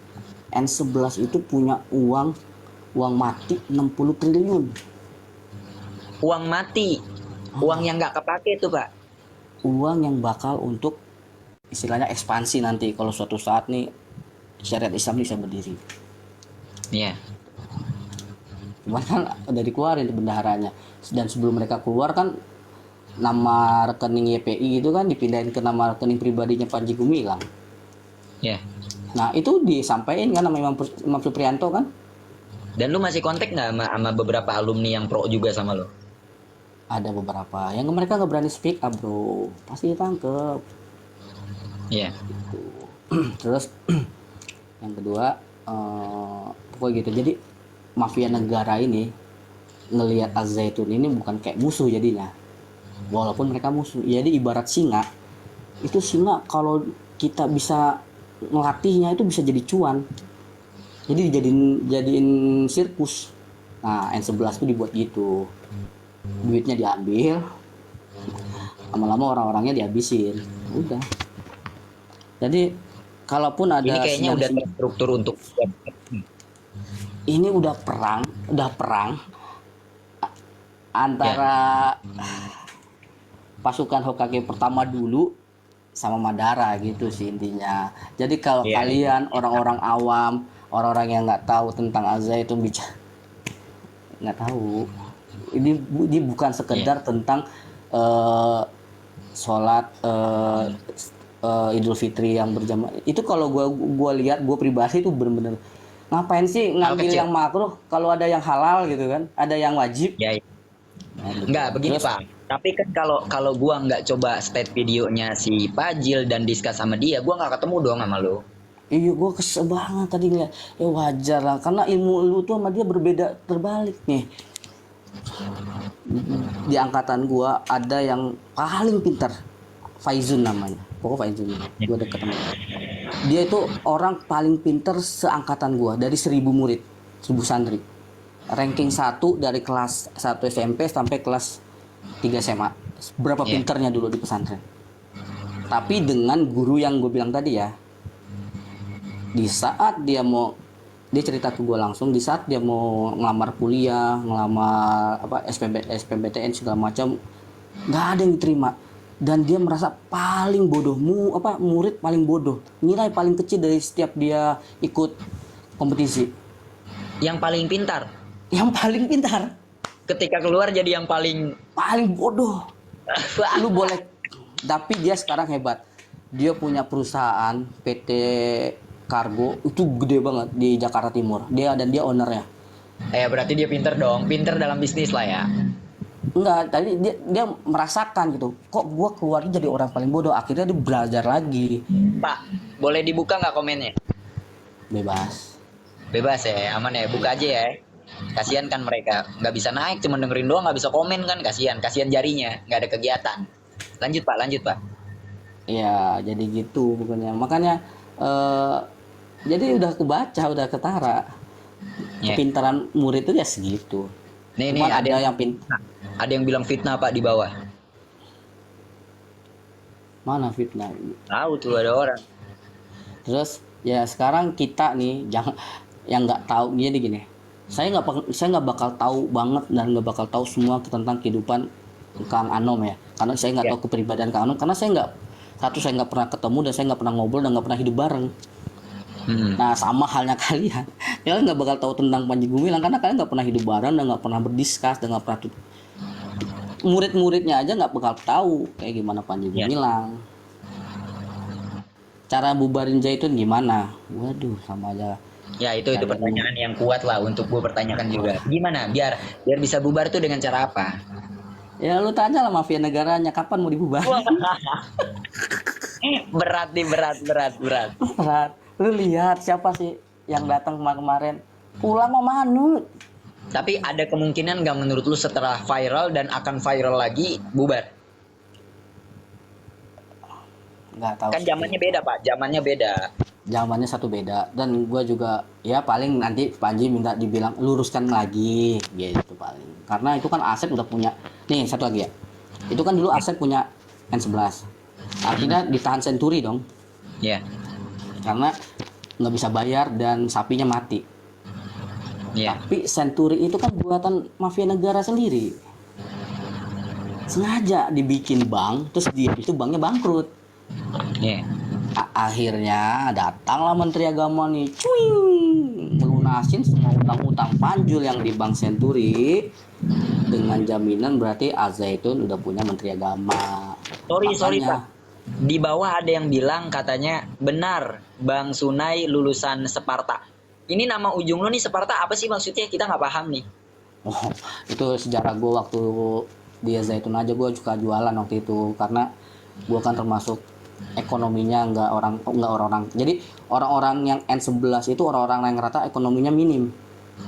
N11 itu punya uang mati 60 triliun. Uang mati, uang yang nggak kepake itu Pak. Uang yang bakal untuk istilahnya ekspansi nanti kalau suatu saat nih syariat Islam bisa berdiri. Iya. Cuman kan udah dikeluarin tuh bendaharanya, dan sebelum mereka keluar kan nama rekening YPI itu kan dipindahin ke nama rekening pribadinya Panji Gumilang. Iya. Nah itu disampaikan kan sama Imam Supriyanto kan. Dan lu masih kontak nggak sama beberapa alumni yang pro juga sama lu? Ada beberapa yang mereka nggak berani speak up bro, pasti ditangkep. Iya. Terus yang kedua pokoknya gitu. Jadi mafia negara ini ngelihat Al-Zaitun ini bukan kayak musuh jadinya, walaupun mereka musuh. Jadi ibarat singa, itu singa kalau kita bisa ngelatihnya itu bisa jadi cuan, jadi jadiin sirkus. Nah N11 itu dibuat gitu, duitnya diambil, lama-lama orang-orangnya dihabisin, udah. Jadi kalaupun ada Ini kayaknya udah terstruktur untuk ini udah perang antara pasukan Hokage pertama dulu sama Madara gitu sih intinya. Jadi kalau kalian orang-orang awam, orang-orang yang nggak tahu tentang Al-Zaitun bicara nggak tahu, ini bukan sekedar tentang sholat Idul Fitri yang berjamaah. Itu kalau gua lihat, gua pribadi itu bener-bener ngapain sih ngambil yang makruh kalau ada yang halal gitu kan, ada yang wajib. Ya. Nah, gitu. Enggak begini Terus, Pak. Tapi kan kalau gua nggak coba state videonya si Pajil dan discuss sama dia, gua nggak ketemu dong sama lu. iya gue kesel banget tadi ngeliat. Ya wajar lah, karena ilmu lu tuh sama dia berbeda terbalik nih. Di angkatan gua ada yang paling pintar, Faizun namanya. Pokoknya Faizun, gue deket sama dia. Dia itu orang paling pintar seangkatan gua, dari 1000 murid, 1000 santri. Ranking 1 dari kelas 1 SMP sampai kelas 3 SMA. Berapa pintarnya dulu di pesantren. Tapi dengan guru yang gue bilang tadi ya, di saat dia cerita ke gue langsung, di saat dia mau ngelamar kuliah, ngelamar SPBTN segala macam, nggak ada yang diterima. Dan dia merasa paling bodoh, murid paling bodoh, nilai paling kecil dari setiap dia ikut kompetisi. Yang paling pintar. Yang paling pintar Ketika keluar jadi yang paling bodoh. Lu boleh, tapi dia sekarang hebat. Dia punya perusahaan PT Kargo itu gede banget di Jakarta Timur. Dia ownernya. berarti dia pintar dong, pintar dalam bisnis lah ya. Enggak, tadi dia merasakan gitu. Kok gua keluarnya jadi orang paling bodoh. Akhirnya dia belajar lagi. Pak, boleh dibuka nggak komennya? Bebas Ya, aman ya, buka aja ya. Kasihan kan mereka, nggak bisa naik, cuma dengerin doang, nggak bisa komen kan, kasihan jarinya, nggak ada kegiatan. Lanjut Pak. Ya jadi gitu bukannya. Makanya jadi udah kebaca, udah ketara. Kepintaran murid itu ya segitu. Nih ada yang bilang fitnah Pak di bawah. Mana fitnah? Tahu tuh ada orang. Terus ya sekarang kita nih yang nggak tahu gini. Saya nggak bakal tahu banget dan nggak bakal tahu semua tentang kehidupan Kang Anom ya. Karena saya nggak tahu kepribadian Kang Anom, karena saya nggak pernah ketemu dan saya nggak pernah ngobrol dan nggak pernah hidup bareng. Nah sama halnya kalian nggak bakal tahu tentang Panji Gumilang karena kalian nggak pernah hidup bareng dan nggak pernah berdiskus dan nggak pernah murid-muridnya aja nggak bakal tahu kayak gimana Panji Gumilang. Cara bubarin Zaitun gimana? Waduh sama aja. Ya itu pertanyaan yang kuat lah untuk gue pertanyakan juga. Gimana biar bisa bubar tuh dengan cara apa? Ya lu tanya lah mafia negaranya kapan mau dibubar. Berat. Berat. Lu lihat siapa sih yang datang kemarin pulang sama Manut. Tapi ada kemungkinan nggak menurut lu setelah viral dan akan viral lagi bubar? Nggak tahu. Kan zamannya beda Pak, zamannya beda. zamannya satu beda, dan gua juga ya paling nanti Panji minta dibilang luruskan lagi gitu paling, karena itu kan Asep udah punya. Nih satu lagi ya, itu kan dulu Asep punya N11, artinya ditahan Senturi dong, Ya, karena nggak bisa bayar dan sapinya mati. ya, Tapi Senturi itu kan buatan mafia negara sendiri, sengaja dibikin bank, terus dia itu banknya bangkrut. ya. Akhirnya datanglah Menteri Agama nih, cuing, melunasin semua utang-utang Panjul yang di Bank Senturi dengan jaminan, berarti Al-Zaitun udah punya Menteri Agama. Sorry Makanya, Pak. Di bawah ada yang bilang katanya benar Bang Sunai lulusan Separta. Ini nama ujung lo nih Separta apa sih maksudnya? Kita nggak paham nih. oh, itu sejarah gue waktu di Zaitun aja, gue suka jualan waktu itu, karena gue kan termasuk ekonominya nggak orang-orang. Jadi orang-orang yang N11 itu orang-orang yang rata ekonominya minim.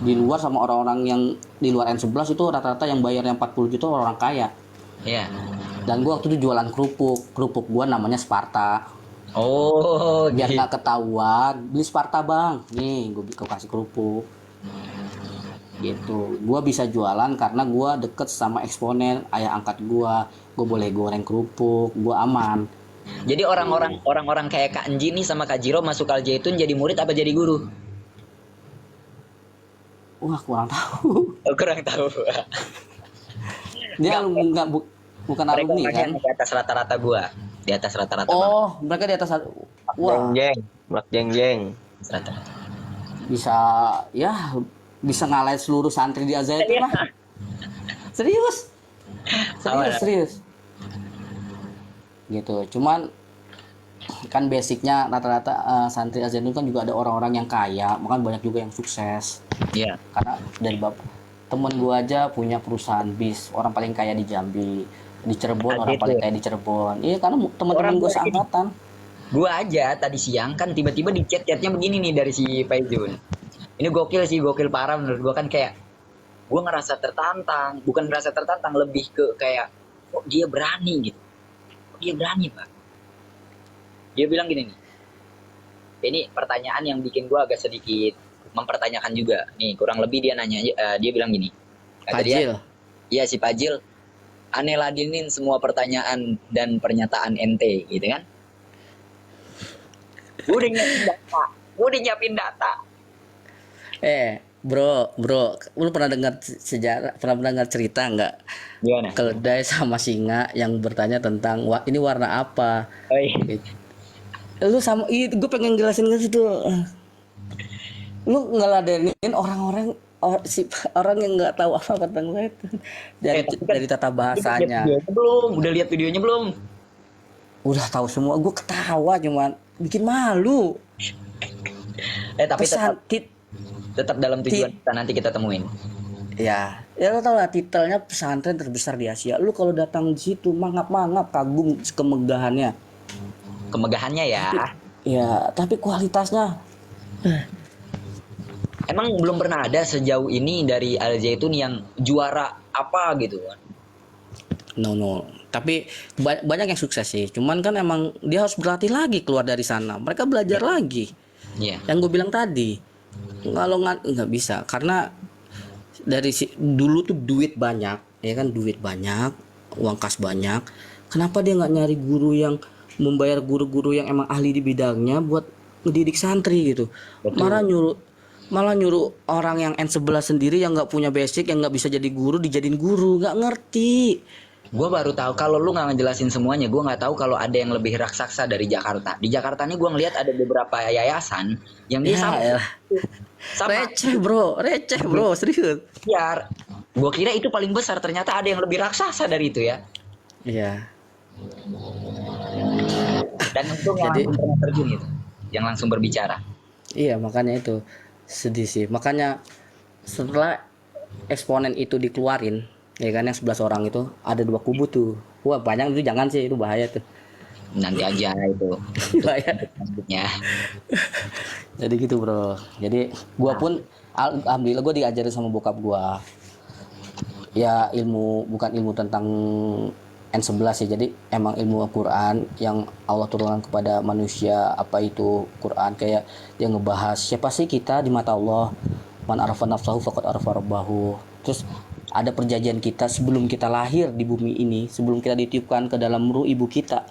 Di luar sama orang-orang yang di luar N11 itu rata-rata yang bayarnya 40 juta orang kaya. Ya. Dan gue waktu itu jualan kerupuk gue namanya Sparta. Oh, Biar gitu. nggak ketahuan, beli Sparta bang, nih gue kasih kerupuk gitu. Gue bisa jualan karena gue deket sama eksponen ayah angkat gue boleh goreng kerupuk, gue aman. Jadi orang-orang kayak Kak Enji nih sama Kak Jiro masuk Al Zaitun jadi murid apa jadi guru? Wah kurang tahu. Oh, kurang tahu. Dia bukan Mereka alumni orangnya kan? di atas rata-rata gua. Di atas rata-rata banget. Oh mereka di atas. Wah Mak jeng. Rata-rata. bisa, ya bisa ngalahin seluruh santri di Al-Zaitun lah. Serius gitu. Cuman kan basicnya rata-rata santri Al-Zaitun kan juga ada orang-orang yang kaya, makanya banyak juga yang sukses. Iya. Karena dari temen gua aja punya perusahaan bis, orang paling kaya di Jambi, di Cirebon orang Gitu. paling kaya di Cirebon. Iya karena teman-teman Orang gua gua ini. seangkatan. Gua aja tadi siang kan tiba-tiba di chat-chatnya begini nih dari si Faizun. Ini gokil parah menurut gua, kan kayak gua ngerasa tertantang, bukan ngerasa tertantang, lebih ke kayak kok dia berani gitu. Kok dia berani, Pak? Dia bilang gini nih. Ini pertanyaan yang bikin gua agak sedikit mempertanyakan juga. Nih, kurang lebih dia nanya, dia bilang gini. Kata dia, Fajil. iya si Pajil, aneh ladenin semua pertanyaan dan pernyataan ente, gitu kan? Gue udah nyiapin data. Bro, lu pernah dengar pernah dengar cerita nggak? Gimana? Keledai sama singa yang bertanya tentang ini warna apa? Oh, iya. Gitu. Lu sama itu gue pengen jelasin ke situ. Lu ngeladenin orang-orang orang yang nggak tahu apa tentang itu dari tata bahasanya. Udah lihat videonya belum? Udah tahu semua, gue ketawa cuman bikin malu. Tapi Pesan tetap dalam tujuan kita nanti kita temuin. ya lo tau lah titelnya pesantren terbesar di Asia. Lu kalau datang di situ mangap kagum kemegahannya. Kemegahannya ya. Ya, tapi kualitasnya Emang belum pernah ada sejauh ini dari Al Zaitun yang juara apa gitu kan? no. Tapi banyak yang sukses sih. Cuman kan emang dia harus berlatih lagi keluar dari sana. Mereka belajar lagi. Iya. Yang gue bilang tadi, kalau nggak bisa karena dulu tuh duit banyak, ya kan, duit banyak, uang kas banyak. Kenapa dia nggak nyari guru yang membayar guru-guru yang emang ahli di bidangnya buat ngedidik santri gitu? Betul. Malah nyuruh orang yang N11 sendiri yang nggak punya basic, yang nggak bisa jadi guru dijadiin guru, nggak ngerti. Gue baru tahu kalau lu nggak ngejelasin semuanya. Gue nggak tahu kalau ada yang lebih raksasa dari Jakarta. Di Jakarta ini gue ngelihat ada beberapa yayasan yang dia sama. Receh bro, serius. Biar gue kira itu paling besar, ternyata ada yang lebih raksasa dari itu ya. Iya. Dan untung yang langsung pernah terjun itu, yang langsung berbicara. Iya, makanya itu sedih sih. Makanya setelah eksponen itu dikeluarin, ya kan, yang 11 orang itu ada 2 kubu tuh. Wah banyak itu, jangan sih, itu bahaya tuh. Nanti aja itu. Bahaya. Selanjutnya. Jadi gitu bro. Jadi gua pun alhamdulillah gua diajarin sama bokap gua. Ya bukan ilmu tentang N11 ya. Jadi emang ilmu Al-Quran yang Allah turunkan kepada manusia, apa itu Quran, kayak dia ngebahas siapa sih kita di mata Allah, man arafa nafsahu faqad arafa rabbahu. Terus ada perjanjian kita sebelum kita lahir di bumi ini, sebelum kita ditiupkan ke dalam ruh ibu kita,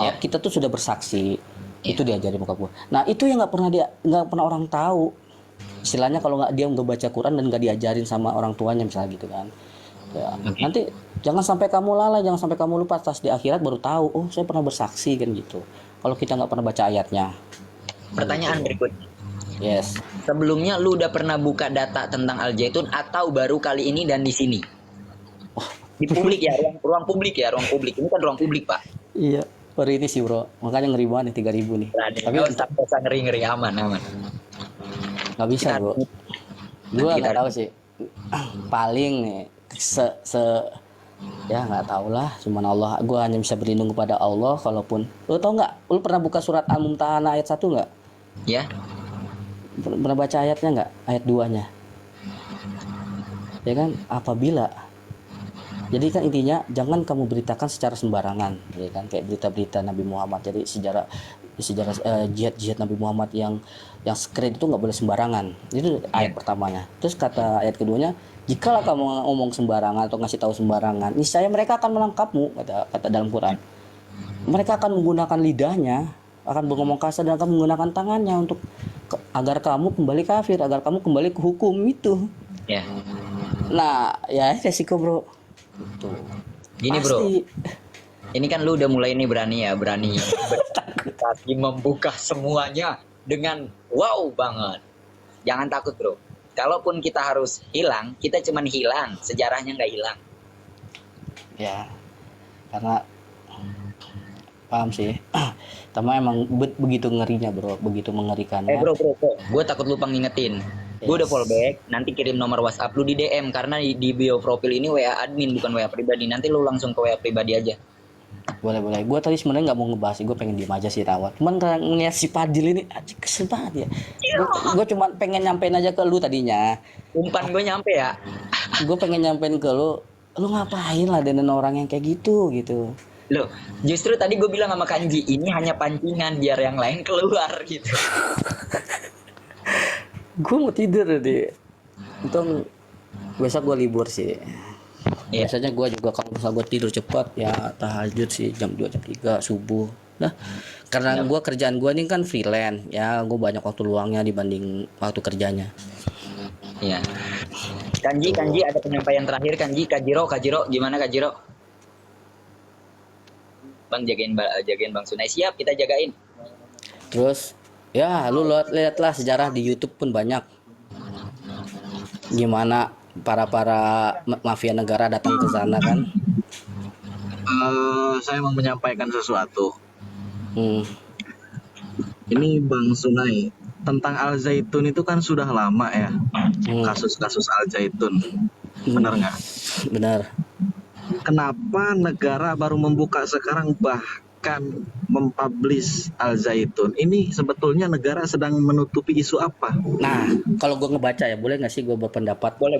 Ya. kita tuh sudah bersaksi. Ya. Itu diajarin bokap gue. Nah itu yang nggak pernah orang tahu. Istilahnya kalau nggak dia nggak baca Quran dan nggak diajarin sama orang tuanya misalnya gitu kan. Ya, nanti jangan sampai kamu lalai, jangan sampai kamu lupa, tas di akhirat baru tahu, oh saya pernah bersaksi kan gitu. Kalau kita nggak pernah baca ayatnya. Pertanyaan berikutnya. Yes. Sebelumnya lu udah pernah buka data tentang Al Zaitun atau baru kali ini dan di sini? Di publik ya, ruang publik ya, ruang publik. Ini kan ruang publik, Pak. Iya. Baru ini sih bro, makanya ngeri banget nih 3.000 nih. Tapi nggak usah ngeri-ngeri, aman. Nggak bisa bro. Gua nggak tahu sih. Paling nih ya nggak tahu lah, cuman Allah, gue hanya bisa berlindung kepada Allah. Kalaupun lu tau nggak, lu pernah buka surat Al-Mumtahanah ayat 1 nggak? Ya. Pernah baca ayatnya nggak, ayat 2-nya ya kan, apabila, jadi kan intinya jangan kamu beritakan secara sembarangan ya kan, kayak berita-berita Nabi Muhammad. Jadi sejarah jihad Nabi Muhammad yang sekeren itu nggak boleh sembarangan. Itu ayat pertamanya. Terus kata ayat keduanya, jikalau kamu ngomong sembarangan atau ngasih tahu sembarangan, niscaya mereka akan menangkapmu, kata dalam Quran. Mereka akan menggunakan lidahnya, akan ngomong kasar, dan akan menggunakan tangannya untuk agar kamu kembali kafir, agar kamu kembali ke hukum itu. Ya. Nah, ya resiko bro. Tuh. Gini Pasti. bro, ini kan lu udah mulai nih berani berani membuka semuanya dengan wow banget. Jangan takut bro. Kalaupun kita harus hilang, kita cuman hilang, sejarahnya nggak hilang. Ya, karena paham sih. Tapi emang begitu ngerinya bro, begitu mengerikannya. Bro, gue takut lupa ngingetin. Gue udah fallback, nanti kirim nomor WhatsApp lu di DM, karena di bio profil ini WA admin bukan WA pribadi. Nanti lu langsung ke WA pribadi aja. Boleh. Gue tadi sebenarnya nggak mau ngebahas, gue pengen diem aja sih rawat. Cuman karena ngeliat si Padil ini, aja kesel banget ya. Gue cuma pengen nyampein aja ke lu tadinya. Umpan gue nyampe ya. Gue pengen nyampein ke lu ngapain lah dengan orang yang kayak gitu. Loh, justru tadi gue bilang sama Kanji, ini hanya pancingan biar yang lain keluar gitu. Gue mau tidur deh. Untung besok gue libur sih. Yeah. Biasanya gue juga kalau misalnya gue tidur cepat ya tahajud sih jam 2 jam 3 subuh. Nah, karena gue kerjaan gue ini kan freelance ya, gue banyak waktu luangnya dibanding waktu kerjanya. Iya. Kanji ada penyampaian terakhir. Kajiro gimana Kajiro? Bang jagain Bang Sunai. Siap, kita jagain. Terus ya lu lihatlah sejarah di YouTube pun banyak gimana para mafia negara datang ke sana kan. Saya mau menyampaikan sesuatu. Hmm. Ini Bang Sunai, tentang Al Zaitun itu kan sudah lama ya, kasus-kasus Al Zaitun, benar nggak? Benar. Kenapa negara baru membuka sekarang, bahkan mempublish Al Zaitun? Ini sebetulnya negara sedang menutupi isu apa? Nah, kalau gue ngebaca ya, boleh nggak sih gue berpendapat? Boleh.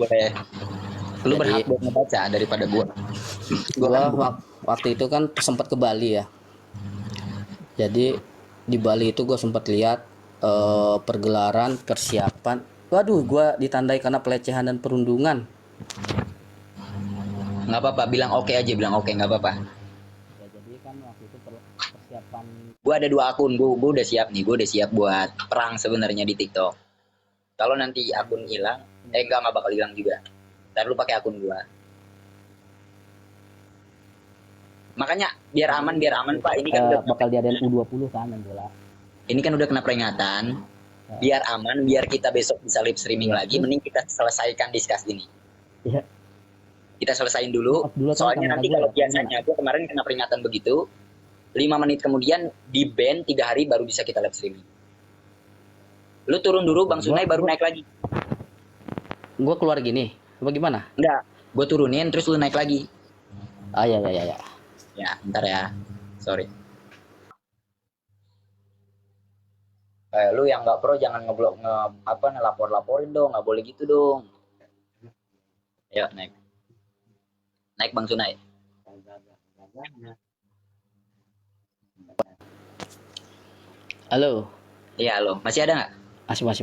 Lu Jadi, berhak buat ngebaca daripada gua. Waktu itu kan sempat ke Bali ya. Jadi di Bali itu gue sempat lihat pergelaran persiapan. Waduh, gue ditandai karena pelecehan dan perundungan. Nggak apa-apa, bilang oke aja, nggak apa-apa. Ya, jadi kan waktu itu persiapan. Gue ada 2 akun, gue udah siap nih, gue udah siap buat perang sebenarnya di TikTok. Kalau nanti akun hilang, nggak bakal hilang juga. Ntar lu pakai akun gue. Makanya biar aman Pak, ini kan udah Bakal diadain U20 kan main bola. Ini kan udah kena peringatan. Biar aman, biar kita besok bisa live streaming lagi, mending kita selesaikan diskus ini. Iya. Kita selesaiin dulu. Soalnya nanti kalau biasanya gue kemarin kena peringatan begitu, 5 menit kemudian di ban 3 hari baru bisa kita live streaming. Lu turun dulu, Bang Sunai baru naik lagi. Gue keluar gini, apa gimana? Enggak, gue turunin terus lu naik lagi. Ah ya. Ya, bentar ya. Sorry. Lu yang nggak pro jangan ngelapor-laporin dong, nggak boleh gitu dong. Ayo naik Bang Sunai. Halo. Iya, lo masih ada nggak?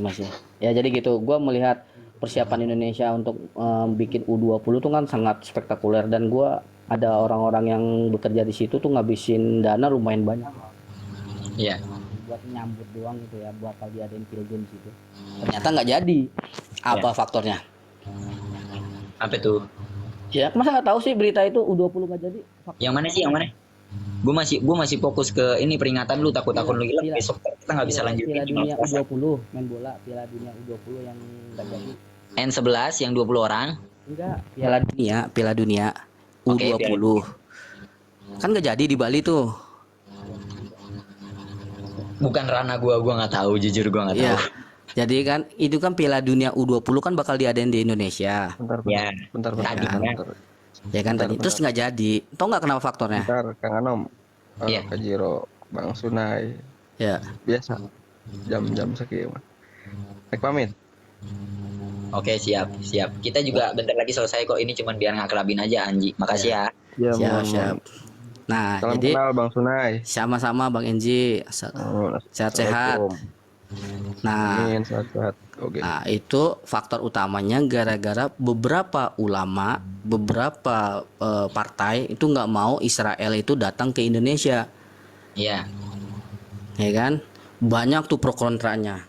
Masih. Ya jadi gitu, gue melihat persiapan Indonesia untuk bikin U20 tuh kan sangat spektakuler, dan gue ada orang-orang yang bekerja di situ tuh ngabisin dana lumayan banyak Iya. buat nyambut doang gitu ya, buat kalau diadain Pilgrim di situ. Ternyata nggak jadi. Apa faktornya? Apa tuh? Ya masa nggak tahu sih berita itu U20 nggak jadi. Yang mana sih? Yang mana? Gue masih fokus ke ini peringatan lu, takut-takut lu hilang besok kita nggak bisa lanjutin Piala di Dunia Makassar. U20 main bola, Piala Dunia U20 yang nggak jadi. N11 yang 20 orang. Enggak, Piala Dunia Oke, U20. Kan nggak jadi di Bali tuh. Bukan ranah gua nggak tahu, jujur gua nggak Iya. tahu. Jadi kan itu kan Piala Dunia U20 kan bakal diadain di Indonesia. Bentar, Ya. bentar, Tadinya. bentar. Ya kan tadi. Terus nggak jadi. Tahu nggak kenapa faktornya? Bentar, Kang Anom. Iya. Kak Jiro, Bang Sunai. Ya. Biasa. Jam-jam sekian. Baik pamit. Oke, siap. Kita juga bentar lagi selesai kok, ini cuman biar ngakrabin aja Anji. Makasih ya. Ya, Siap. Nah, Salam jadi kenal Bang Sunai. sama-sama Bang Enji. Sehat-sehat. Nah, Amin, sehat-sehat. Oke. Nah, itu faktor utamanya gara-gara beberapa ulama, beberapa partai itu nggak mau Israel itu datang ke Indonesia, Iya. ya kan? Banyak tuh pro kontranya.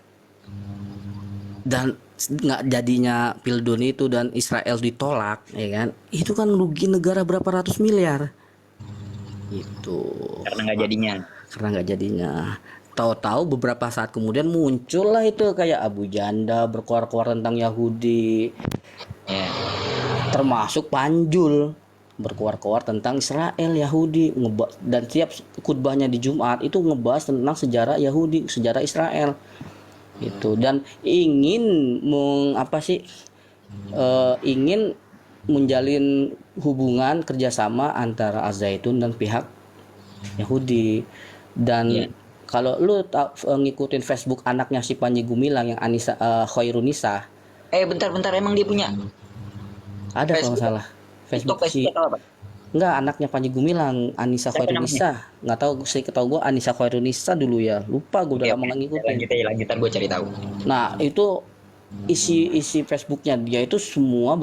Dan nggak jadinya Pildun itu dan Israel ditolak, ya kan? Itu kan rugi negara berapa ratus miliar. Itu Karena nggak jadinya. karena nggak jadinya. Tahu-tahu beberapa saat kemudian muncullah itu kayak Abu Janda berkoar-koar tentang Yahudi, Ya. termasuk Panjul berkoar-koar tentang Israel, Yahudi, dan tiap khutbahnya di Jumat itu ngebahas tentang sejarah Yahudi, sejarah Israel. Itu dan ingin ingin menjalin hubungan kerjasama antara Az-Zaitun dan pihak Yahudi. Dan Iya. kalau lu ngikutin Facebook anaknya si Panji Gumilang yang Anissa Khairunisa, Bentar, emang dia punya ada kalau nggak Facebook? salah Facebook si atau apa? enggak, anaknya Panji Gumilang, Anissa Siapa Khairunisa, nggak tahu, saya ketahu gue Anissa Khairunisa dulu ya, lupa gue udah Oke, lama nggak ngikutin. lanjutan gue cari tahu. Nah itu isi Facebooknya dia itu semua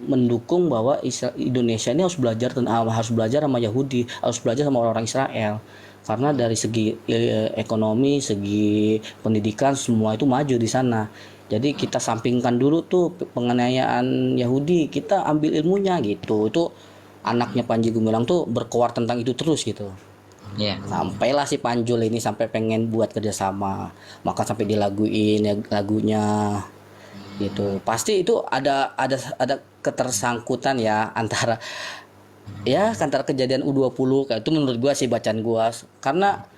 mendukung bahwa Indonesia ini harus belajar sama Yahudi, harus belajar sama orang-orang Israel, karena dari segi ekonomi, segi pendidikan semua itu maju di sana. Jadi kita sampingkan dulu tuh penganiayaan Yahudi, kita ambil ilmunya gitu. Itu anaknya Panji Gumilang tuh berkoar tentang itu terus gitu. Iya. Sampailah si Panjul ini sampai pengen buat kerjasama, maka sampai dilaguin lagunya gitu. Pasti itu ada ketersangkutan ya antara kejadian U20 kayak itu, menurut gua sih, bacaan gua, karena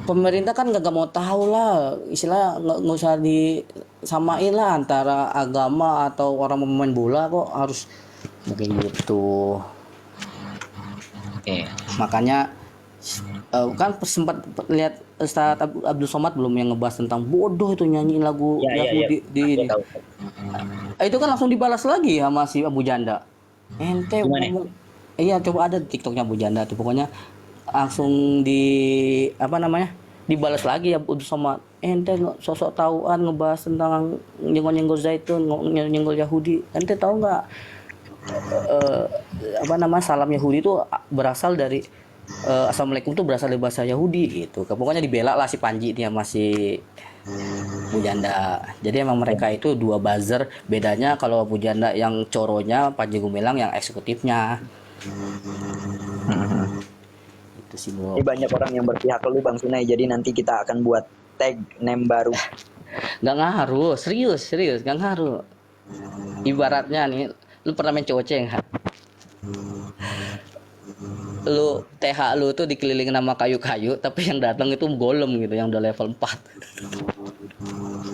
pemerintah kan nggak mau tahu lah, istilah nggak usah disamain lah antara agama atau orang pemain bola, kok harus begitu. Oke. Makanya kan sempat lihat Ustadz Abdul Somad belum yang ngebahas tentang bodoh itu nyanyiin lagu Yahudi di Gua tahu. itu kan langsung dibalas lagi sama si Abu Janda. Ente Gimana? ngomong, iya coba ada di TikToknya Abu Janda tuh, pokoknya langsung dibalas lagi ya Abdul Somad. Ente sosok tahuan ngebahas tentang nyenggol zaitun, nyenggol Yahudi. Ente tahu nggak salam Yahudi itu berasal dari Assalamualaikum tuh berasal dari bahasa Yahudi gitu. Pokoknya dibela lah si Panji ini sama si Bu Janda. Jadi emang mereka itu dua buzzer. Bedanya kalau Bu Janda yang coronya, Panji Gumilang yang eksekutifnya. Itu sih bro. Ini banyak orang yang berpihak ke lu Bang Sunai, jadi nanti kita akan buat tag name baru. Nggak ngaruh, serius nggak ngaruh. Ibaratnya nih, lu pernah main coceng nggak? Lu TH lu tuh dikelilingin sama kayu-kayu, tapi yang datang itu golem gitu, yang udah level 4.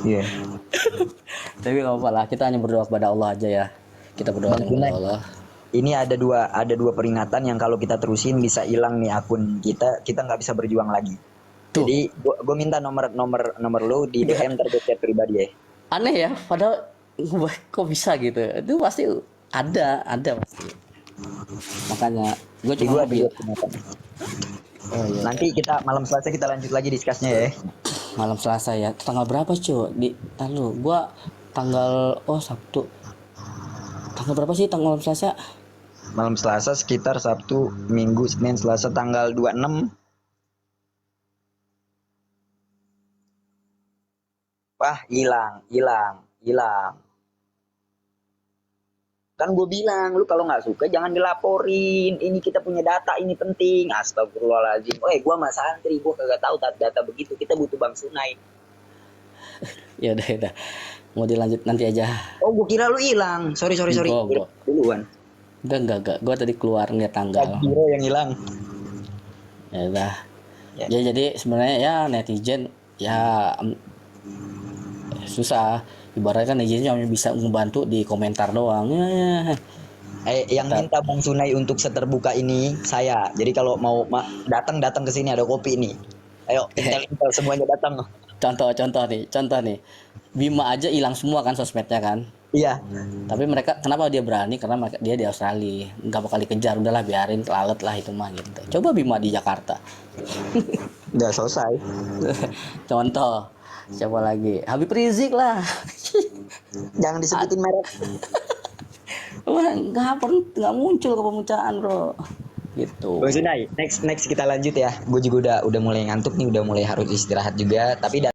Iya. Tapi nggak apa-apa lah, kita hanya berdoa kepada Allah aja ya. Kita berdoa kepada Allah. Ini ada dua peringatan yang kalau kita terusin bisa hilang nih akun kita nggak bisa berjuang lagi. Tuh. Jadi gua minta nomor lu di DM terdekat pribadi ya. Aneh ya, padahal kok bisa gitu. Itu pasti ada pasti. Makanya gue Di cuma gua bilang Oh iya. Nanti kita malam Selasa kita lanjut lagi diskusnya ya. malam Selasa ya. Tanggal berapa cuy? Lalu gua tanggal Sabtu. Tanggal berapa sih tanggal malam Selasa? Malam Selasa sekitar Sabtu, Minggu, Senin, Selasa tanggal 26. Wah, hilang. Kan gue bilang, lu kalau nggak suka jangan dilaporin. Ini kita punya data, ini penting. Astagfirullahaladzim. Gue mah santri, gue kagak tahu data begitu. Kita butuh Bang Sunai. Ya udah. Mau dilanjut nanti aja. Oh, gue kira lu hilang. Sorry. Gua. Duluan. Enggak. Gua tadi keluar ngeliat tanggal. Kira yang hilang. Ya udah. Ya. Ya jadi sebenarnya ya netizen ya susah. Ibaratnya kan netizen cuma bisa membantu di komentar doang. Ya. Yang minta Bang Sunai untuk seterbuka ini saya. Jadi kalau mau datang ke sini ada kopi nih. Ayo, intel semuanya datang. Contoh nih. Bima aja hilang semua kan sosmednya kan. Iya. Tapi mereka kenapa dia berani? Karena dia di Australia, nggak bakal dikejar. Udahlah biarin lalat lah itu mah gitu. Coba Bima di Jakarta. Udah selesai. Contoh. Siapa lagi? Habib Rizik lah. Jangan disebutin merek. Wah, nggak muncul ke pembicaraan bro. Gitu. Bang Sunai, next kita lanjut ya. Gue juga udah mulai ngantuk nih, udah mulai harus istirahat juga. Tapi